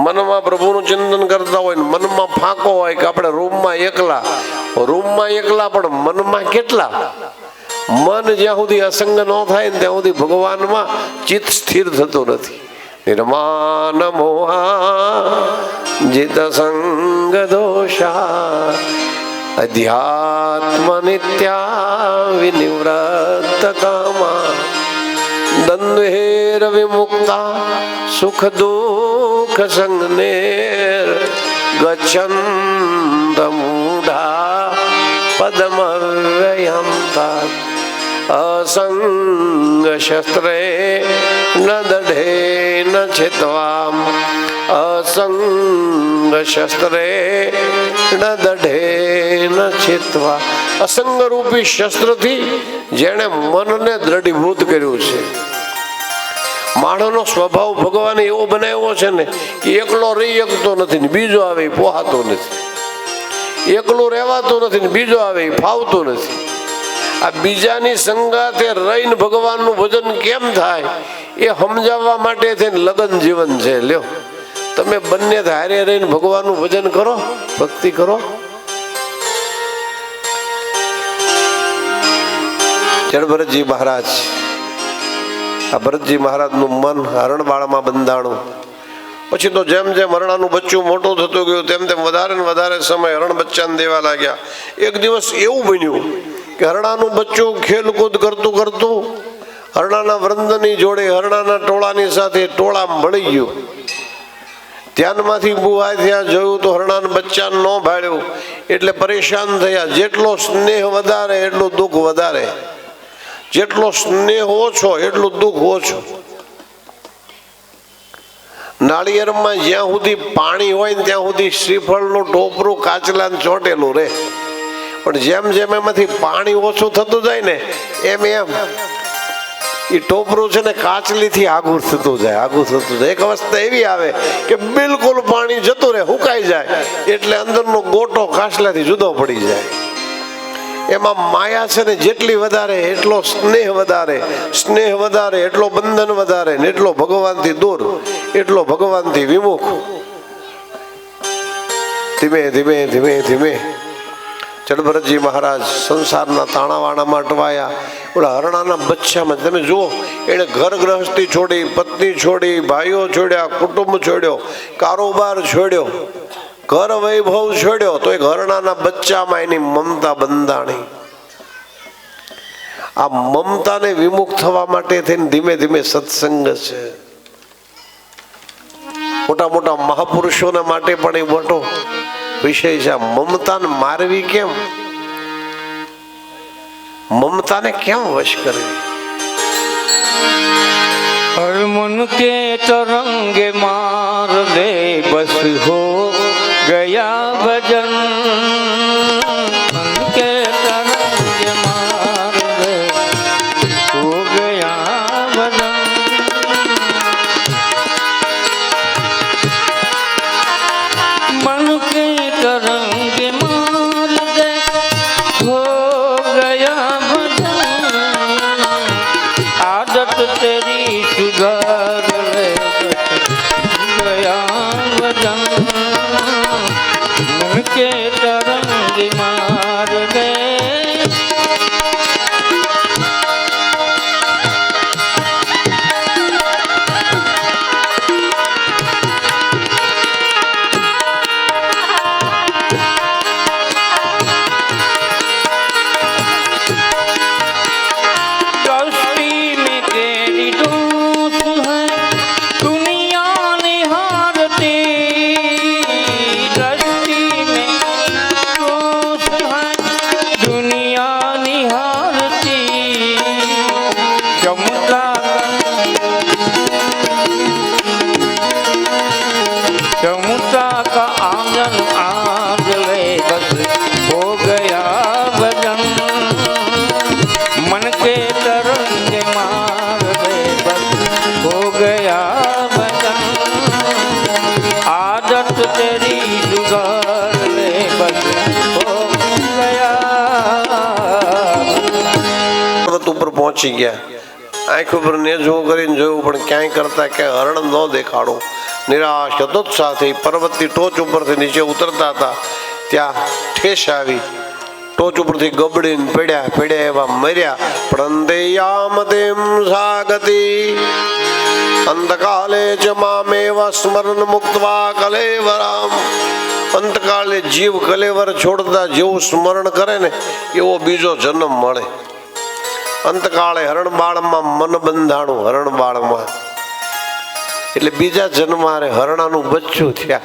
મનમાં પ્રભુનું ચિંતન કરતા હોય, મનમાં ફાંકો હોય કે આપણે રૂમમાં એકલા પણ મનમાં કેટલા? મન જ્યાં સુધી અસંગ ન થાય ને ત્યાં સુધી ભગવાનમાં ચિત્ત સ્થિર થતું નથી. નિર્માન મોહા જીત સંગ દોષા અધ્યાત્મ નિત્યા વિનિવૃત્ત કામા દ્વંદ્વેર વિમુક્તા સુખ દુઃખ સંગનેર ગચ્છન્ત મૂઢા પદમવ્યયં તાત અસંગ શસ્ત્રે ન દઢે ન છિત્વામ અસંગ શસ્ત્રે ન દઢે ન છિત્વા. અસંગ રૂપી શસ્ત્રથી જેણે મનને દ્રઢીભૂત કર્યું છે. માણસનો સ્વભાવ ભગવાને એવો બનાવ્યો છે ને કે એકલો રહી શકતો નથી ને બીજો આવે પોહાતો નથી, એકલું રહેવાતું નથી ને બીજો આવે ફાવતું નથી. આ બીજાની સંગાતે રહીને ભગવાનનું ભજન કેમ થાય એ સમજાવવા માટે થઈને લગ્ન જીવન છે. લ્યો, તમે બંને હારે રહીને ભગવાનનું ભજન કરો, ભક્તિ કરો. જળ ભરતજી મહારાજ, આ ભરતજી મહારાજનું મન હરણબાળમાં બંધાણું. પછી તો જેમ જેમ હરણાનું બચ્ચું મોટું થતું ગયું તેમ તેમ વધારે ને વધારે સમય હરણ બચ્ચાને દેવા લાગ્યા. એક દિવસ એવું બન્યું કે હરણાનું બચ્ચું ખેલકૂદ કરતું કરતું હરણાના વૃંદની જોડે હરણાના ટોળાની સાથે ટોળામાં ભળી ગયું. ધ્યાનમાંથી બુહાય થયા, જોયું તો હરણાના બચ્ચાને ન ભાળ્યું એટલે પરેશાન થયા. જેટલો સ્નેહ વધારે એટલું દુઃખ વધારે, જેટલો સ્નેહ ઓછો એટલું દુઃખ ઓછું. નાળિયેરમાં જ્યાં સુધી પાણી હોય ને ત્યાં સુધી શ્રીફળનું ટોપરું કાચલાને ચોંટેલું રહે, પણ જેમ જેમ એમાંથી પાણી ઓછું થતું જાય ને એમ એમ એ ટોપરું છે ને કાચલીથી આગું થતું જાય. એક અવસ્થા એવી આવે કે બિલકુલ પાણી જતું રહે, હુકાઈ જાય એટલે અંદરનો ગોટો કાચલાથી જુદો પડી જાય. એમાં માયા છે ને જેટલી વધારે એટલો સ્નેહ વધારે, સ્નેહ વધારે એટલો બંધન વધારે, ને એટલો ભગવાનથી દૂર એટલો ભગવાનથી વિમુખ. ધીમે ધીમે ધીમે ધીમે જળભરતજી મહારાજ સંસારના તાણાવાણામાં અટવાયા. ઓલા હરણાના બચ્ચામાં તમે જુઓ, એણે ઘર ગ્રહસ્થી છોડી, પત્ની છોડી, ભાઈઓ છોડ્યા, કુટુંબ છોડ્યો, કારોબાર છોડ્યો, ઘર વૈભવ છોડ્યો, તો એક હરણાના બચ્ચામાં એની મમતા બંધાણી. આ મમતાને વિમુખ થવા માટે થઈને ધીમે ધીમે સત્સંગ છે. મોટા મોટા મહાપુરુષોના માટે પણ એ મોટો વિષય છે. મમતાને મારવી કેમ, મમતાને કેમ વશ કરવી? हर मन के तरंगे मार दे बस हो गया भजन, मन के तरंगे मार दे हो गया भजन, मन के तरंगे मार दे हो गया भजन, आदत तेरी सुधार ले गया भजन, मन के तरंग मार दे। चमुटा का आंगन आग ले बस हो गया भजन मन के तरंग मार दे बस हो गया भजन आदत तेरी जुगाड़ ले बस हो गया પર્વત ઉપર પહોંચી ગયા આંખ ઉપર નેજો કરીને જોયું પણ ક્યાંય કરતા ક્યાંય હરણ ન દેખાડો નિરાશ હતોત્સાહથી પર્વતની ટોચ ઉપરથી નીચે ઉતરતા હતા ત્યાં ઠેસ આવી ટોચ ઉપરથી ગબડીને પડ્યા એવા મર્યા પણ અંતેયામતેમ સાગતિ અંતકાલે ચ મામેવ સ્મરણ મુક્તવા કલેવરામ અંતકાલે જીવ કલેવર છોડતા જેવું સ્મરણ કરે ને એવો બીજો જન્મ મળે અંતકાળે હરણબાળમાં મન બંધાણું હરણબાળમાં એટલે બીજા જન્મારે હરણાનું બચ્ચું થયા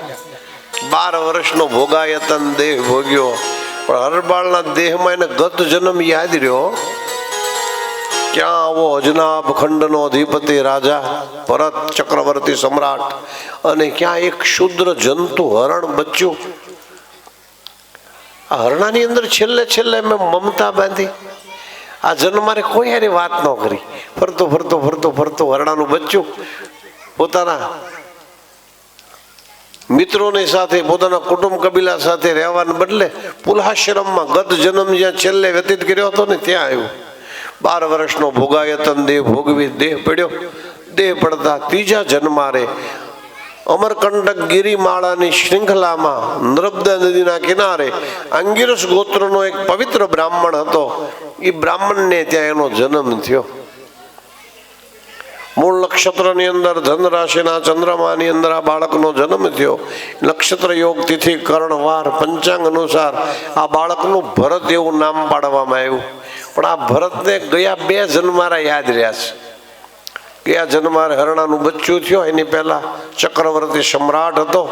12 વર્ષનો ભોગાયતન દેહ ભોગ્યો પણ હરણબાળના દેહમાં એને ગત જન્મ યાદ રહ્યો ક્યાં આવો અજનાબ ખંડનો અધિપતિ રાજા ભરત ચક્રવર્તી સમ્રાટ અને ક્યાં એક શુદ્ર જંતુ હરણ બચ્ચું આ હરણાની અંદર છેલ્લે મેં મમતા બાંધી આ જન્મારે કોઈ હારી વાત ન કરી ફરતો હરણાનું બચ્ચું પોતાના મિત્રોની સાથે પોતાના કુટુંબ કબીલા સાથે રહેવાને બદલે પુલાશ્રમમાં ગત જન્મ જ્યાં છેલ્લે વ્યતીત કર્યો હતો ને ત્યાં આવ્યું 12 વર્ષનો ભોગાયતન દેહ ભોગવી દેહ પડ્યો દેહ પડતા ત્રીજા જન્મારે અમરકંટક ગિરિમાળાની શૃંખલામાં નર્મદા નદીના કિનારે અંગિરસ ગોત્રનો એક પવિત્ર બ્રાહ્મણ હતો એ બ્રાહ્મણને ત્યાં એનો જન્મ થયો મૂળ નક્ષત્રની અંદર ધન રાશિના ચંદ્રમાની અંદર આ બાળકનો જન્મ થયો નક્ષત્ર યોગ તિથિ કર્ણવાર પંચાંગ અનુસાર આ બાળકનું ભરત એવું નામ પાડવામાં આવ્યું પણ આ ભરતને ગયા 2 જન્મારા યાદ રહ્યા છે ગયા જન્મારે હરણાનું બચ્ચું થયો એની પહેલા ચક્રવર્તી સમ્રાટ હતો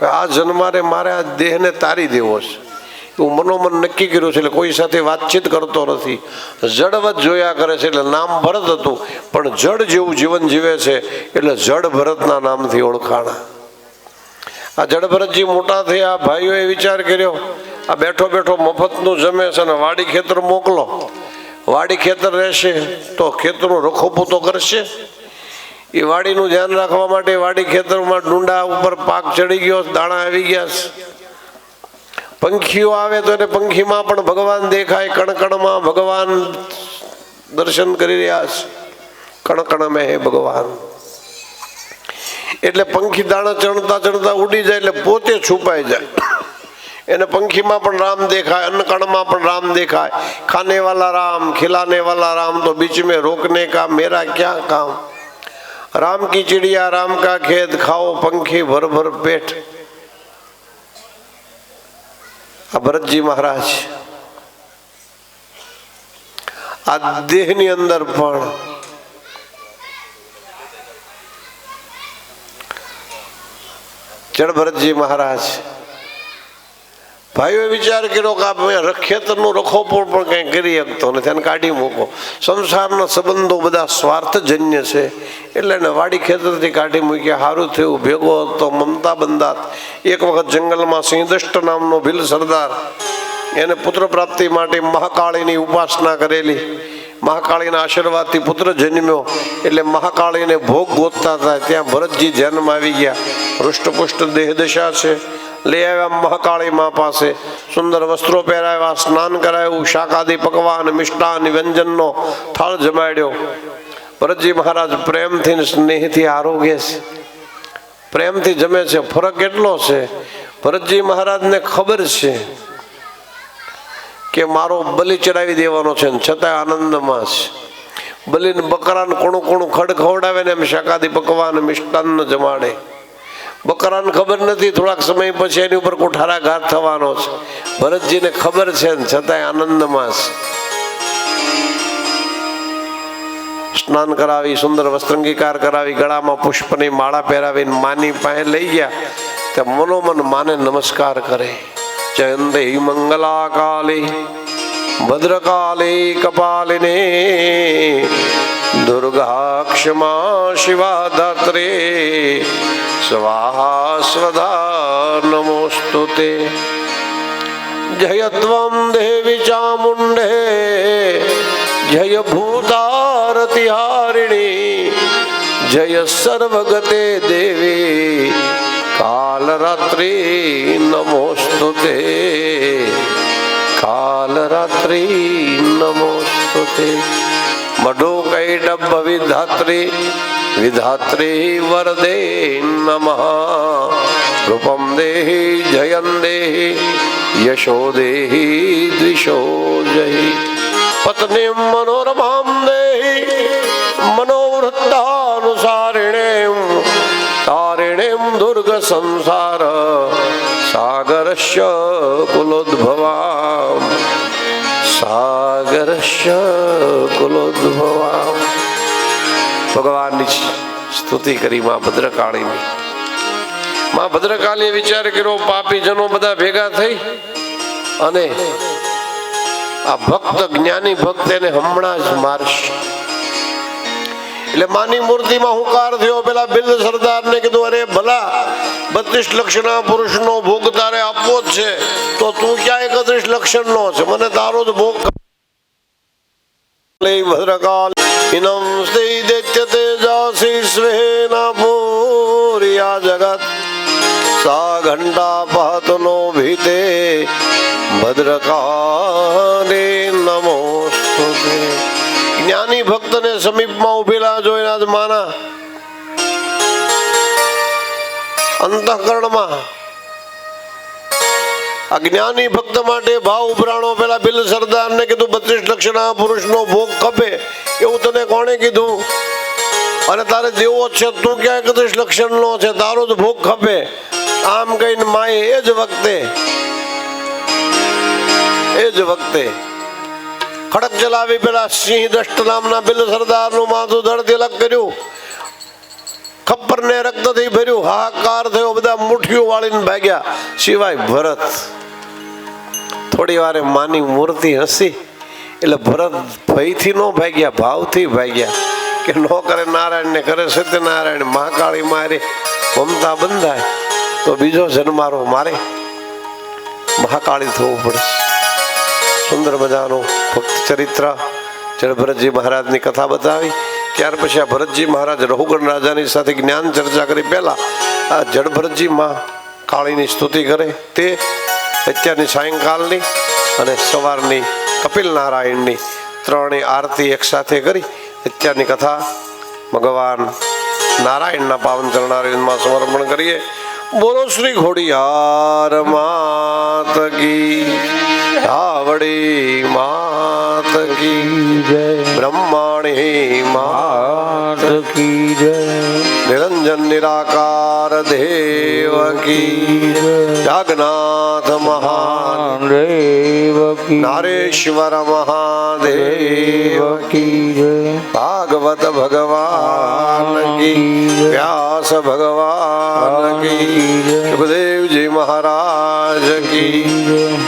આ જન્મારે મારે આ દેહને તારી દેવો છે એવું મનોમન નક્કી કર્યું છે એટલે કોઈ સાથે વાતચીત કરતો નથી જડવત જોયા કરે છે એટલે નામ ભરત હતું પણ જડ જેવું જીવન જીવે છે એટલે જડ ભરતના નામથી ઓળખાણા આ જડ ભરતજી મોટા થયા ભાઈઓએ વિચાર કર્યો આ બેઠો મફતનું જમે છે અને વાડી ખેતર મોકલો વાડી ખેતર રહેશે તો ખેતરનો રખોપો તો કરશે એ વાડીનું ધ્યાન રાખવા માટે વાડી ખેતરમાં ડુંડા ઉપર પાક ચડી ગયો દાણા આવી ગયા પંખીઓ આવે તો એને પંખીમાં પણ ભગવાન દેખાય કણકણમાં ભગવાન દર્શન કરી રહ્યા છે કણકણ મેં હે ભગવાન એટલે પંખી દાણા ચણતા ઉડી જાય એટલે પોતે છુપાઈ જાય એને પંખીમાં પણ રામ દેખાય અન્નકણમાં પણ રામ દેખાય ખાને વાલા રામ ખिलाने वाला राम तो बीच में रोकने का मेरा क्या काम राम की चिड़िया राम का खेत खाओ पंखी भर भर पेट આ ભરતજી મહારાજ આ દેહની અંદર પણ જડ ભરતજી મહારાજ ભાઈઓએ વિચાર કર્યો કે આ ખેતરનું રખોપો પણ કંઈ કરી શકતો નથી એને કાઢી મૂકો સંસારના સંબંધો બધા સ્વાર્થજન્ય છે એટલે એને વાડી ખેતરથી કાઢી મૂક્યા સારું થયું ભેગો હતો મમતા બંધાત એક વખત જંગલમાં સિંહદષ્ટ નામનો ભીલ સરદાર એને પુત્ર પ્રાપ્તિ માટે મહાકાળીની ઉપાસના કરેલી મહાકાળીના આશીર્વાદથી પુત્ર જન્મ્યો એટલે મહાકાળીને ભોગ ગોતતા હતા ત્યાં ભરતજી જન્મ આવી ગયા હૃષ્ટપુષ્ટ દેહ દશા છે લઈ આવ્યા મહાકાળી મા પાસે સુંદર વસ્ત્રો પહેરાવ્યા સ્નાન કરાવ્યું શાકાદી પકવાન મિષ્ટાન વ્યંજનનો થાળ જમાડ્યો ભરતજી મહારાજ પ્રેમથી સ્નેહથી આરોગ્ય છે પ્રેમથી જમે છે ફરક એટલો છે ભરતજી મહારાજને ખબર છે કે મારો બલિ ચડાવી દેવાનો છે છતાં આનંદમાં છે બલિને બકરાને કોણું ખડ ખવડાવે ને એમ શાકાદી પકવાન મિષ્ટાન જમાડે બકરાને ખબર નથી થોડાક સમય પછી એની ઉપર કુઠારાઘાત થવાનો છે ભરતજીને ખબર છે ને છતાંય આનંદમાં છે સ્નાન કરાવી સુંદર વસ્ત્રંગીકાર કરાવી ગળામાં પુષ્પની માળા પહેરાવીને માની પાસે લઈ ગયા ત્યાં મનોમન માને નમસ્કાર કરે જયંતે મંગલા કાલી ભદ્રકાલી કપાલિને દુર્ગા ક્ષમા શિવા ધાત્રે स्वाहा स्वधा नमोस्तुते। जय त्वं देवी चामुण्डे जय भूतारतिहारिणी जय सर्वगते देवी कालरात्रि नमोस्तुते कालरात्रि नमोस्तुते। मधुकैटभ विधात्री विधात्री वरदे नमः। रूपं देहि जयं देहि यशो देहि द्विषो जहि। पत्नीं मनोरमां देहि मनोवृत्तानुसारिणीं तारिणीं दुर्ग संसार सागरस्य कुलोद्भवां सागरस्य कुलोद्भवां। ભગવાનની સ્તુતિ કરી માં ભદ્રકાળીની. માં ભદ્રકાળીએ વિચાર કર્યો પાપીજનો બધા ભેગા થઈ અને આ ભક્ત જ્ઞાની ભક્ત એને હમણાં જ મારશે. એટલે માની મૂર્તિમાં હુંકાર થયો. પેલા બિલ સરદારને કીધું અરે ભલા 32 લક્ષના પુરુષનો ભોગ તારે આપવો જ છે તો તું ક્યાં 31 લક્ષણનો છે? મને તારો જ ભોગ. ભદ્રકાળ ઇનમ સ્ત્રી દૈત્ય તેજાસી સ્વેના પૂર્યા જગત સા ઘંટા પહતનો ભીતે ભદ્રકાળે નમોસ્તુતે. જ્ઞાની ભક્તને સમીપમાં ઉભેલા જોઈને આજ માના અંતઃકરણમાં અજ્ઞાની ભક્ત માટે ભાવ ઉભરાણો. પેલા બિલ સરદારને કીધું 32 લક્ષના પુરુષનો ભોગ ખપે એવું તને કોણે કીધું? અને તારે દેવો છે તું ક્યાં 31 લક્ષણનો છે? તારો જ ભોગ ખપે. આમ કહીને માએ એ જ વખતે ખડક ચલાવી પેલા સિંહ દષ્ટ નામના બિલ સરદારનું માથું ધડ તિલક કર્યું. ખપ્પરને રક્તથી ભર્યું. હાહાકાર થયો. બધા મુઠ્ઠીઓ વાળીને ભાગ્યા સિવાય ભરત. થોડી વારે માની મૂર્તિ હસી એટલે ભરત ભયથી નો ભાગ્યા, ભાવથી ભાગ્યા કે નો કરે નારાયણ ને કરે સત્યનારાયણ. મહાકાળી મારે મમતા બંધાય તો બીજો જન્મારો મારે મહાકાળી થવું પડશે. સુંદર મજાનું ભક્ત ચરિત્ર જ્યારે ભરતજી મહારાજની કથા બતાવી ત્યાર પછી આ ભરતજી મહારાજ રહુગણ રાજાની સાથે જ્ઞાન ચર્ચા કરી. પહેલા આ જડ ભરતજી માં કાળીની સ્તુતિ કરે તે અત્યારની સાયંકાલની અને સવારની કપિલ નારાયણની ત્રણેય આરતી એક સાથે કરી અત્યારની કથા ભગવાન નારાયણના પાવન ચરણારવિંદમાં સમર્પણ કરીએ. બોલો શ્રી ઘોડિયાર માત કી, આવડી માત કી જય, બ્રહ્માણી માત કી જય, નિરંજન નિરાકાર દેવ કી જય, જગન્નાથ મહાદેવ કી, નારેશ્વર મહાદેવ કી જય, ભાગવત ભગવાન કી, વ્યાસ ભગવાન કી, સુખદેવજી મહારાજ की,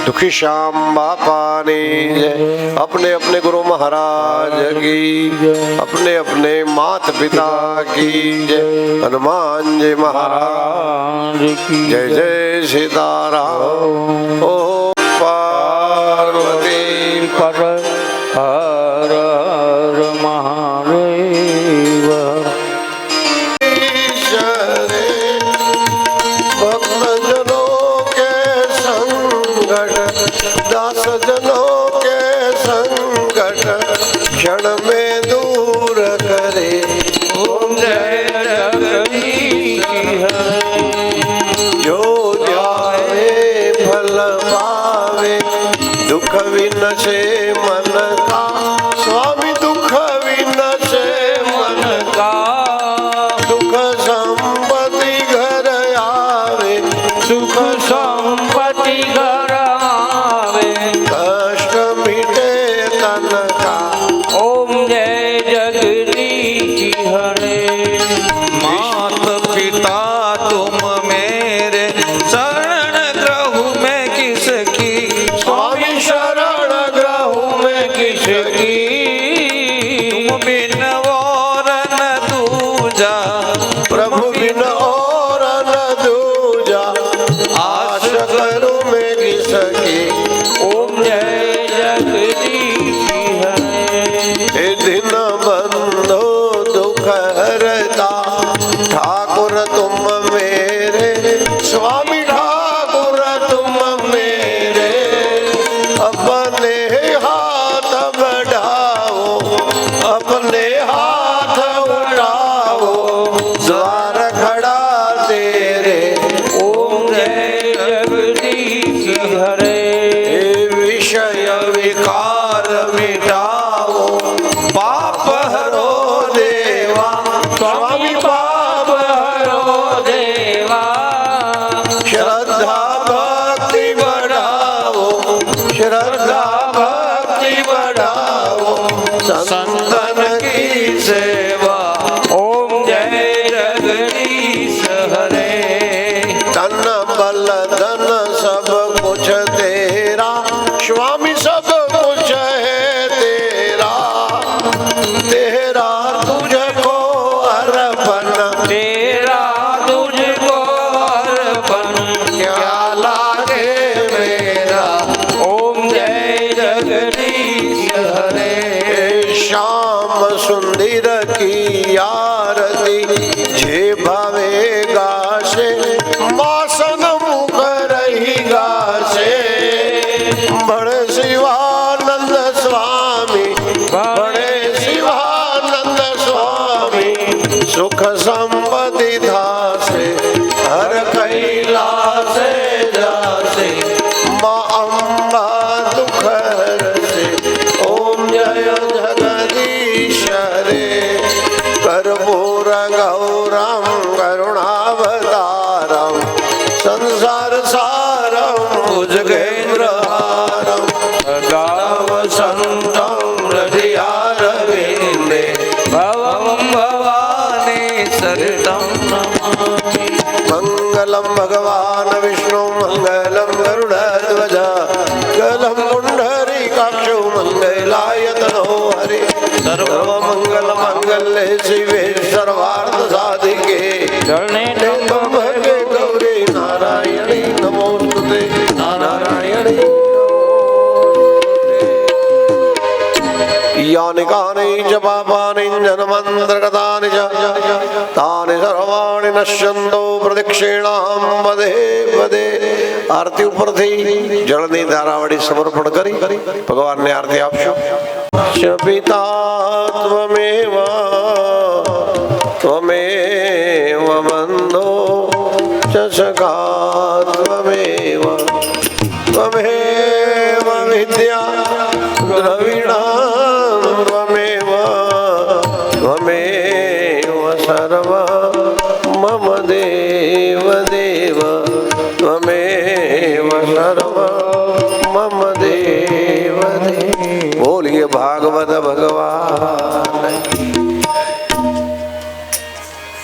दुखी श्याम बापानी जय, अपने अपने गुरु महाराज की, अपने अपने माता पिता की जय, हनुमान जी महाराज की जय. जय सीताराम. ओ पार्वती पर हर हर महादेव. दास जनों के संकट क्षण में दूर करे. ओम जय जगदीश हरे. जो ध्याए फल पावे दुख विनशे मन का. રે ઓમ જય જગદીશ હરે વિષય વિકાર મિટાવો પાપ હરો દેવા સ્વામી પાપ હરો દેવા શ્રદ્ધા ભક્તિ બઢાવો શ્રદ્ધા ભક્તિ બઢાવો સંતન કી સેવા ઓમ જય જગદીશ હરે तन बल धन सब कुछ तेरा स्वामी सब कुछ है तेरा तेरा तुझको अर्पण तेरा तुझको अर्पण क्या लागे मेरा ओम जय जगदीश हरे श्याम सुंदर की आरती जे भावे गासे मासन मुख रही गासे बड़े शिवानंद स्वामी बड़े शिवानंद स्वामी सुख संपत्ति धासे हर कैलासे जासे माँ अम्बा दुख हरसे ओम जय जगदीश रे कर्पूर गौरम करुणावतारम संसार सारम भुजगेन्द्रहारम गाव संतम हृदयारविंदे भवं भवानी सरितं नमामि मंगलम भगवान विष्णु मंगलम गरुड़ध्वज गलम पुंडरीकाक्षो मंगलायतनो हरि सर्वमंगल मंगल्ये शिवे सर्वार्थ साधिके शरणे त्र्यंबके गौरी नारायणी नमोस्तुते नारायणी यानि कानि च पापानि जन्मान्तर्गतानि च तानि सर्वाणि नश्यन्तो प्रदक्षिणां पदे पदे आरती ઉપરથી જળની ધારાવાળી સમર્પણ કરી ભગવાનને આરતી આપશો પિતા ત્વમેવ ત્વમેવ બંધો ચ સખા ત્વમેવ ત્વમેવ વિદ્યા દ્રવિણા त्वमेव त्वमेव सर्व मम देव देव त्वमेव सर्व मम देव देव बोलिए भागवत भगवान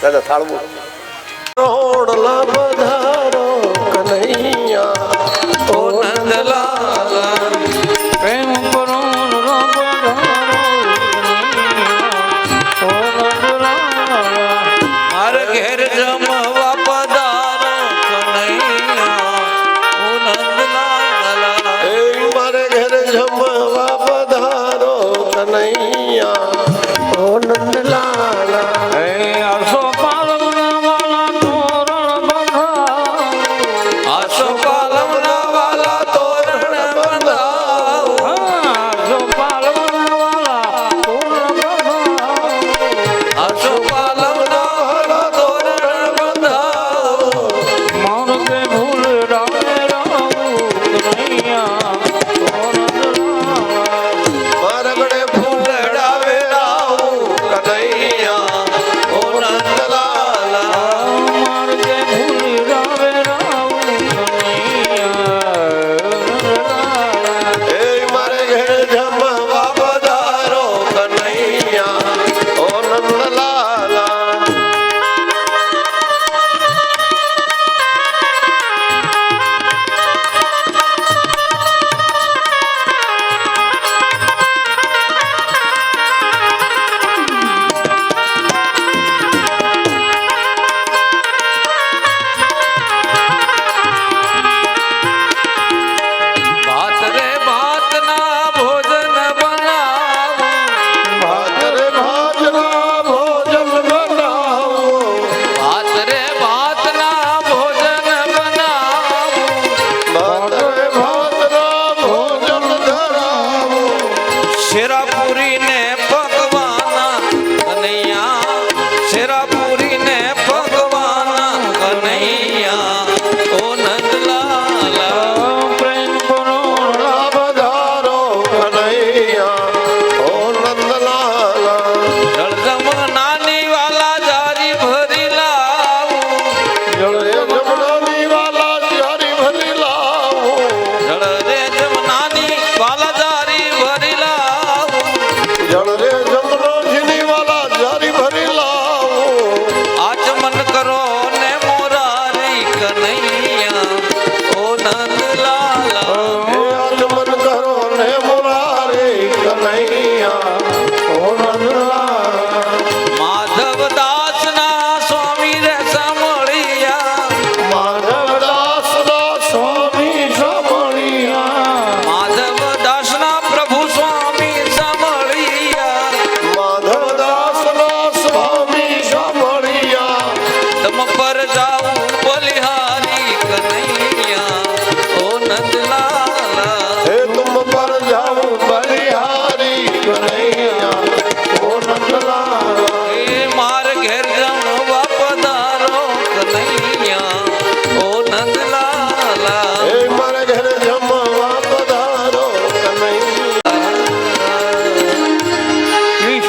दादा थाळवू रोडला पधारो कन्हैया ओ नंदलाला प्रेम करो મારે ઘેર જમવા પધારો કનૈયા ઓ નંદલાલા એ મારે ઘરે જમવા પધારો કનૈયા ઓ નંદલાલા હે આસો પાલવના કનૈયા